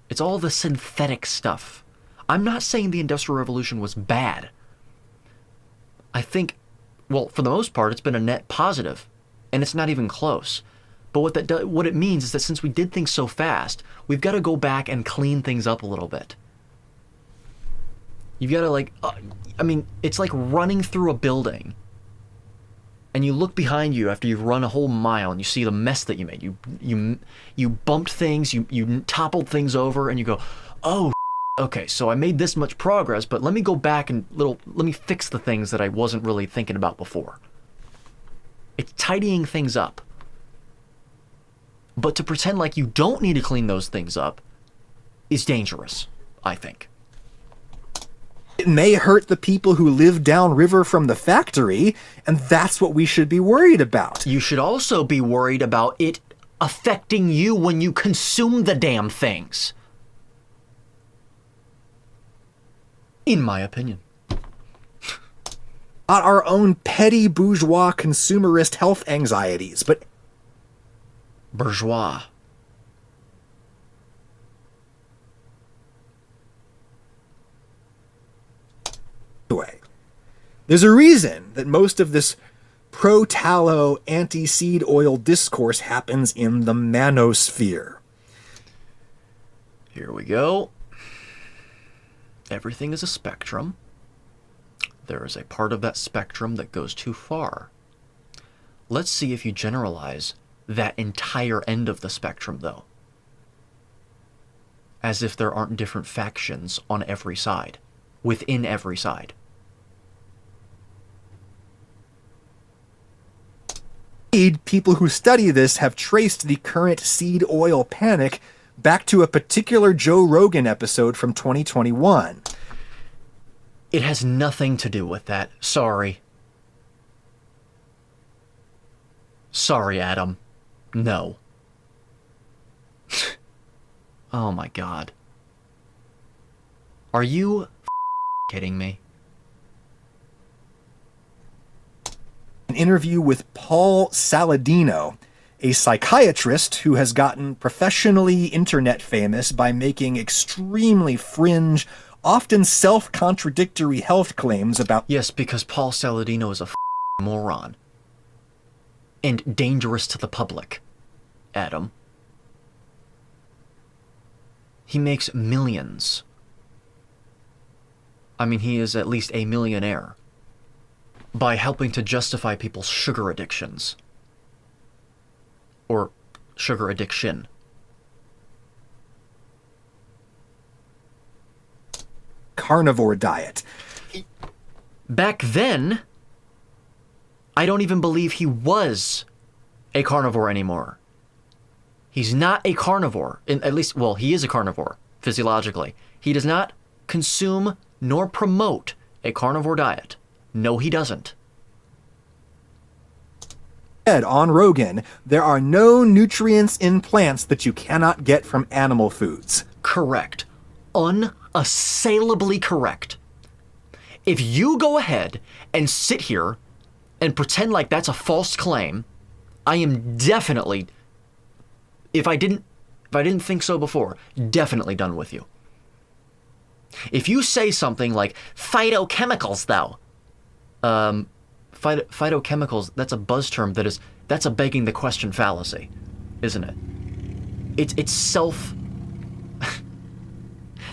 It's all the synthetic stuff. I'm not saying the Industrial Revolution was bad. I think, well, for the most part, it's been a net positive, and it's not even close. But what it means is that since we did things so fast, we've got to go back and clean things up a little bit. You've got to it's like running through a building, and you look behind you after you've run a whole mile, and you see the mess that you made. You bumped things, you toppled things over, and you go, oh, okay, so I made this much progress, but let me go back and let me fix the things that I wasn't really thinking about before. It's tidying things up. But to pretend like you don't need to clean those things up is dangerous, I think. It may hurt the people who live downriver from the factory, and that's what we should be worried about. You should also be worried about it affecting you when you consume the damn things. In my opinion. Not our own petty bourgeois consumerist health anxieties, but bourgeois. anyway. There's a reason that most of this pro-tallow, anti-seed oil discourse happens in the manosphere. Here we go. Everything is a spectrum. There is a part of that spectrum that goes too far. Let's see if you generalize that entire end of the spectrum, though. As if there aren't different factions on every side, within every side. People who study this have traced the current seed oil panic back to a particular Joe Rogan episode from 2021. It has nothing to do with that. Sorry. Sorry, Adam. No. Oh my God. Are you kidding me? An interview with Paul Saladino, a psychiatrist who has gotten professionally internet famous by making extremely fringe, often self-contradictory health claims about... Yes, because Paul Saladino is a moron. And dangerous to the public, Adam. He makes millions. I mean, he is at least a millionaire by helping to justify people's sugar addictions. Or sugar addiction. Carnivore diet. Back then, I don't even believe he was a carnivore anymore. He's not a carnivore. At least, well, he is a carnivore, physiologically. He does not consume nor promote a carnivore diet. No, he doesn't. On Rogan, there are no nutrients in plants that you cannot get from animal foods. Correct. Unassailably correct. If you go ahead and sit here and pretend like that's a false claim, I am definitely, if I didn't think so before, definitely done with you. If you say something like phytochemicals, though, phytochemicals, that's a buzz term that's a begging the question fallacy, isn't it? It's self.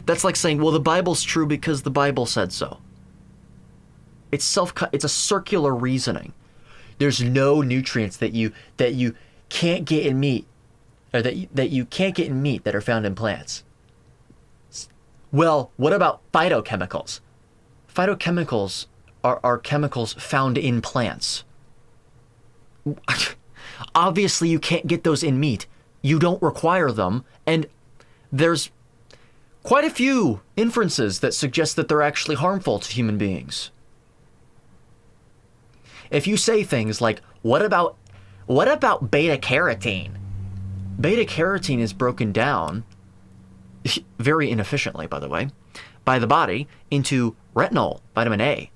That's like saying, well, the Bible's true because the Bible said so. It's a circular reasoning. There's no nutrients that you can't get in meat, or that you can't get in meat that are found in plants. Well, what about phytochemicals? Phytochemicals are chemicals found in plants. Obviously, you can't get those in meat. You don't require them, and there's quite a few inferences that suggest that they're actually harmful to human beings. If you say things like, what about beta carotene? Beta carotene is broken down, very inefficiently, by the way, by the body into retinol, vitamin A.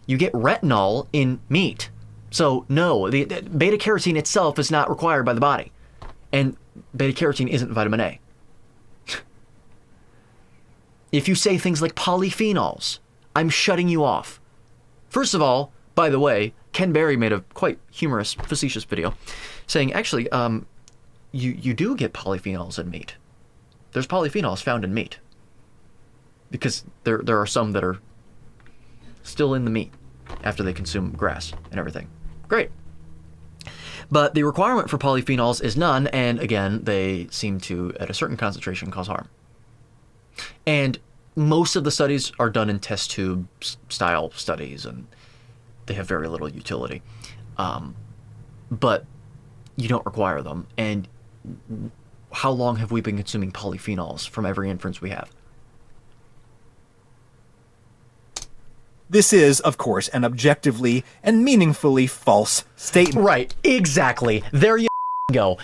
You get retinol in meat. So no, the beta carotene itself is not required by the body. And beta carotene isn't vitamin A. If you say things like polyphenols, I'm shutting you off. First of all, by the way, Ken Berry made a quite humorous, facetious video saying, actually, you do get polyphenols in meat. There's polyphenols found in meat. Because there are some that are still in the meat after they consume grass and everything. Great. But the requirement for polyphenols is none, and again, they seem to, at a certain concentration, cause harm. And most of the studies are done in test tube style studies, and they have very little utility. But you don't require them. And how long have we been consuming polyphenols from every inference we have? This is, of course, an objectively and meaningfully false statement. Right, exactly. There you go.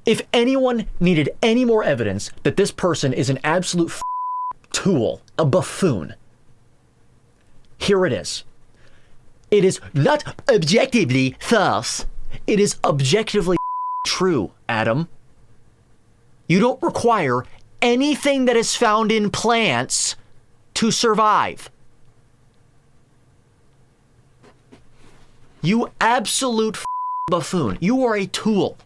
If anyone needed any more evidence that this person is an absolute tool, a buffoon, here it is. It is not objectively false. It is objectively true, Adam. You don't require anything that is found in plants to survive. You absolute buffoon. You are a tool.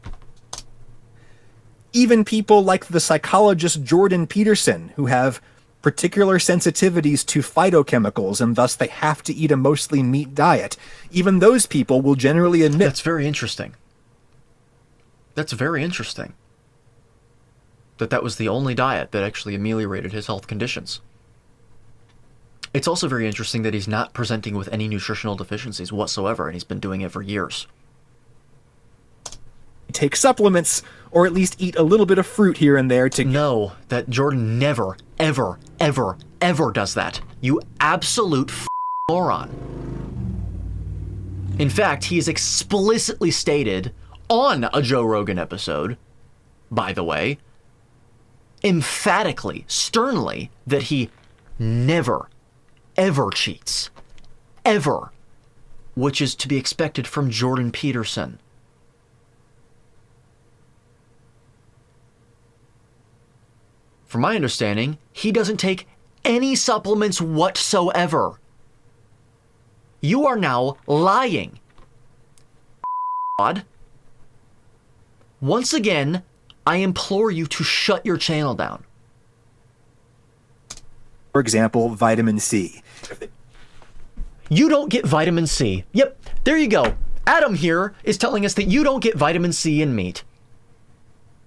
Even people like the psychologist Jordan Peterson, who have particular sensitivities to phytochemicals and thus they have to eat a mostly meat diet, even those people will generally admit... That's very interesting. That's very interesting. That was the only diet that actually ameliorated his health conditions. It's also very interesting that he's not presenting with any nutritional deficiencies whatsoever, and he's been doing it for years. Take supplements, or at least eat a little bit of fruit here and there to... No, that Jordan never, ever, ever, ever does that. You absolute moron. In fact, he has explicitly stated on a Joe Rogan episode, by the way, emphatically, sternly, that he never, ever cheats. Ever. Which is to be expected from Jordan Peterson. From my understanding, he doesn't take any supplements whatsoever. You are now lying. God. Once again, I implore you to shut your channel down. For example, vitamin C. You don't get vitamin C. Yep, there you go. Adam here is telling us that you don't get vitamin C in meat.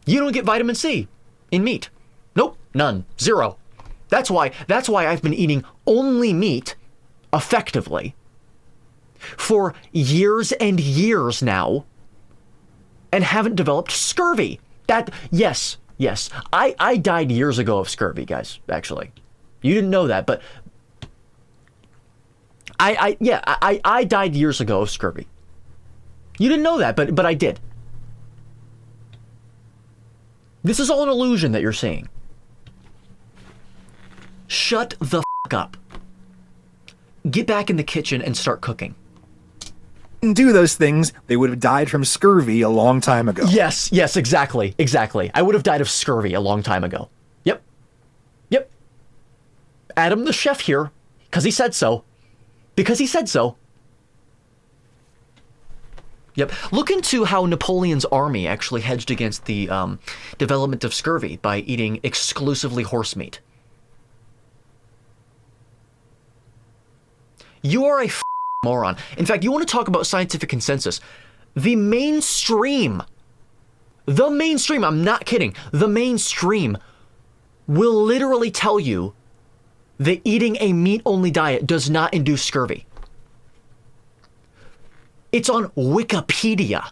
You don't get vitamin C in meat. Nope, none, zero. That's why I've been eating only meat, effectively, for years and years now, and haven't developed scurvy. Yes, I died years ago of scurvy, guys, actually. You didn't know that, but I died years ago of scurvy. You didn't know that, but I did. This is all an illusion that you're seeing. Shut the f*** up. Get back in the kitchen and start cooking. Do those things, they would have died from scurvy a long time ago. Yes, exactly. I would have died of scurvy a long time ago. Yep. Adam the chef here, because he said so. Yep. Look into how Napoleon's army actually hedged against the development of scurvy by eating exclusively horse meat. You are a moron. In fact, you want to talk about scientific consensus. The mainstream, I'm not kidding, the mainstream will literally tell you that eating a meat-only diet does not induce scurvy. It's on Wikipedia.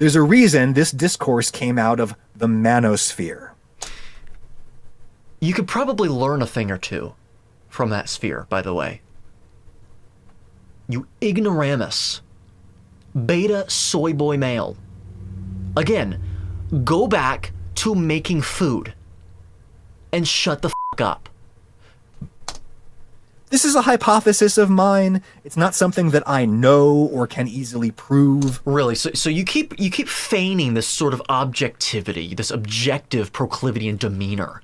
There's a reason this discourse came out of the manosphere. You could probably learn a thing or two from that sphere, by the way. You ignoramus. Beta soy boy male. Again, go back to making food and shut the f*** up. This is a hypothesis of mine. It's not something that I know or can easily prove. Really, so you keep feigning this sort of objectivity, this objective proclivity and demeanor.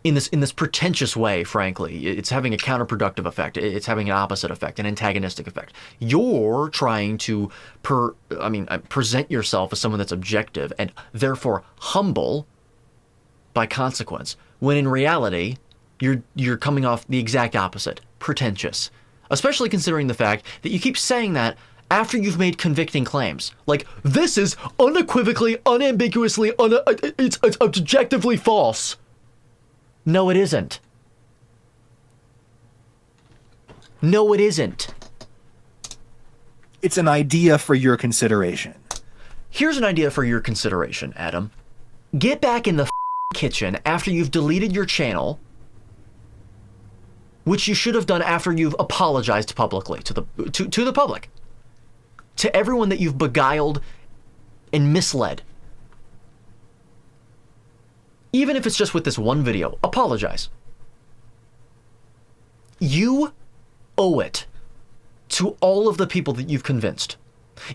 In this pretentious way, frankly. It's having a counterproductive effect. It's having an opposite effect, an antagonistic effect. You're trying to present yourself as someone that's objective and therefore humble by consequence, when in reality, you're coming off the exact opposite, pretentious. Especially considering the fact that you keep saying that after you've made convicting claims. Like, this is unequivocally, unambiguously, it's objectively false. No, it isn't. No, it isn't. It's an idea for your consideration. Here's an idea for your consideration, Adam. Get back in the kitchen after you've deleted your channel, which you should have done after you've apologized publicly to the public, to everyone that you've beguiled and misled. Even if it's just with this one video, apologize. You owe it to all of the people that you've convinced.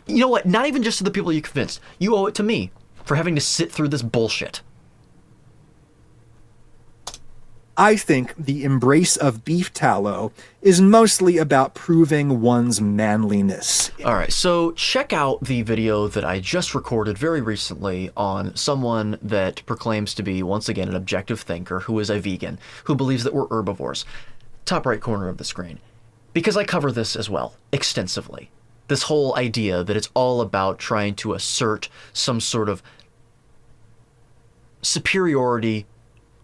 You know what? Not even just to the people you convinced. You owe it to me for having to sit through this bullshit. I think the embrace of beef tallow is mostly about proving one's manliness. All right, so check out the video that I just recorded very recently on someone that proclaims to be, once again, an objective thinker who is a vegan, who believes that we're herbivores. Top right corner of the screen. Because I cover this as well, extensively. This whole idea that it's all about trying to assert some sort of superiority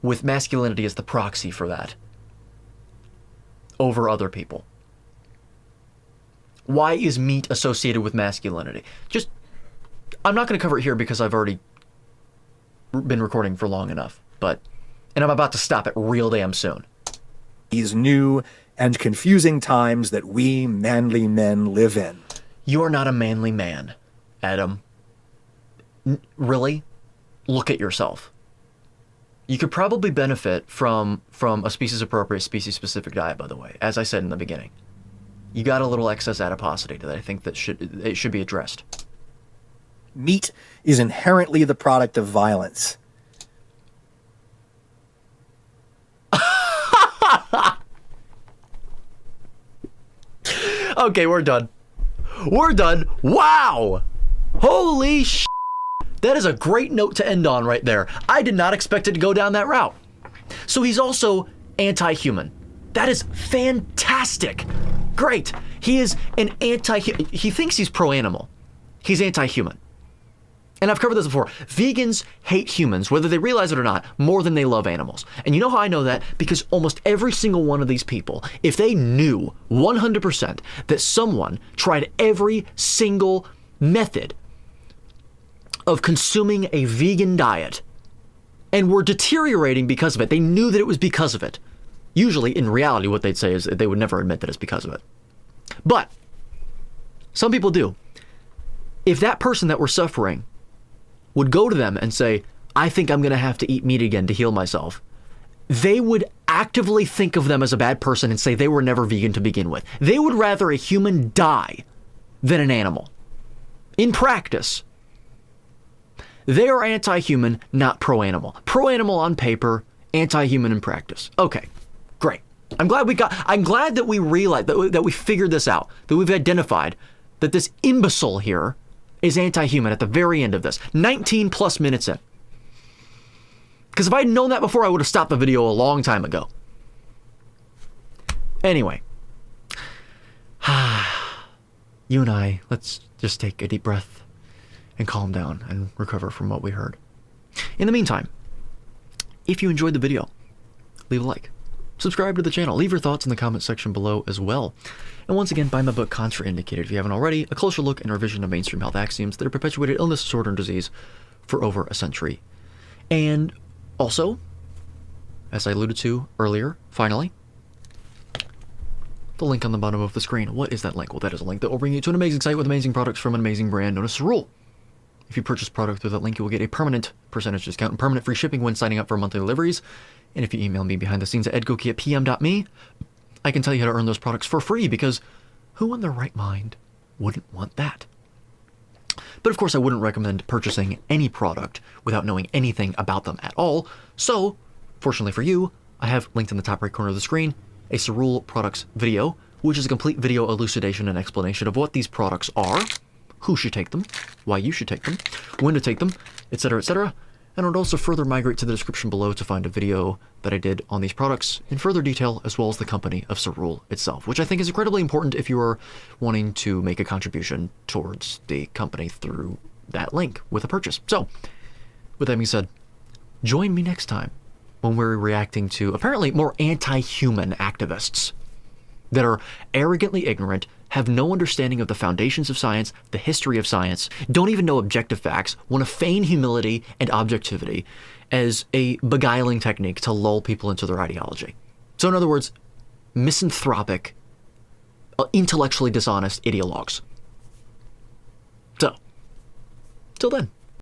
with masculinity as the proxy for that over other people. Why is meat associated with masculinity? I'm not going to cover it here because I've already been recording for long enough, and I'm about to stop it real damn soon. These new and confusing times that we manly men live in. You're not a manly man, Adam. Really? Look at yourself. You could probably benefit from a species-appropriate, species-specific diet, by the way, as I said in the beginning. You got a little excess adiposity that I think that should be addressed. Meat is inherently the product of violence. Okay, we're done. We're done. Wow! Holy sh**. That is a great note to end on right there. I did not expect it to go down that route. So he's also anti-human. That is fantastic. Great. He is an he thinks he's pro-animal. He's anti-human. And I've covered this before. Vegans hate humans, whether they realize it or not, more than they love animals. And you know how I know that? Because almost every single one of these people, if they knew 100% that someone tried every single method of consuming a vegan diet and were deteriorating because of it, they knew that it was because of it. Usually, in reality, what they'd say is that they would never admit that it's because of it. But some people do. If that person that were suffering would go to them and say, I think I'm going to have to eat meat again to heal myself, they would actively think of them as a bad person and say they were never vegan to begin with. They would rather a human die than an animal. In practice, they are anti-human, not pro-animal. Pro-animal on paper, anti-human in practice. Okay, great. I'm glad that we realized, that we figured this out, that we've identified that this imbecile here is anti-human at the very end of this, 19 plus minutes in. Because if I'd known that before, I would have stopped the video a long time ago. Anyway, you and I, let's just take a deep breath and calm down and recover from what we heard. In the meantime, if you enjoyed the video, leave a like, Subscribe to the channel. Leave your thoughts in the comment section below as well. And once again, buy my book, Contraindicated, if you haven't already, a closer look and revision of mainstream health axioms that have perpetuated illness, disorder, and disease for over a century. And also, as I alluded to earlier, finally, the link on the bottom of the screen. What is that link? Well, that is a link that will bring you to an amazing site with amazing products from an amazing brand known as Cerule. If you purchase product through that link, you will get a permanent percentage discount and permanent free shipping when signing up for monthly deliveries. And if you email me behind the scenes at edgoki@pm.me, I can tell you how to earn those products for free, because who in their right mind wouldn't want that? But of course, I wouldn't recommend purchasing any product without knowing anything about them at all. So, fortunately for you, I have linked in the top right corner of the screen a Cerule Products video, which is a complete video elucidation and explanation of what these products are, who should take them, why you should take them, when to take them, etc., etc. And I would also further migrate to the description below to find a video that I did on these products in further detail, as well as the company of Cerule itself, which I think is incredibly important if you are wanting to make a contribution towards the company through that link with a purchase. So, with that being said, join me next time when we're reacting to apparently more anti-human activists that are arrogantly ignorant, have no understanding of the foundations of science, the history of science, don't even know objective facts, want to feign humility and objectivity as a beguiling technique to lull people into their ideology. So in other words, misanthropic, intellectually dishonest ideologues. So, till then.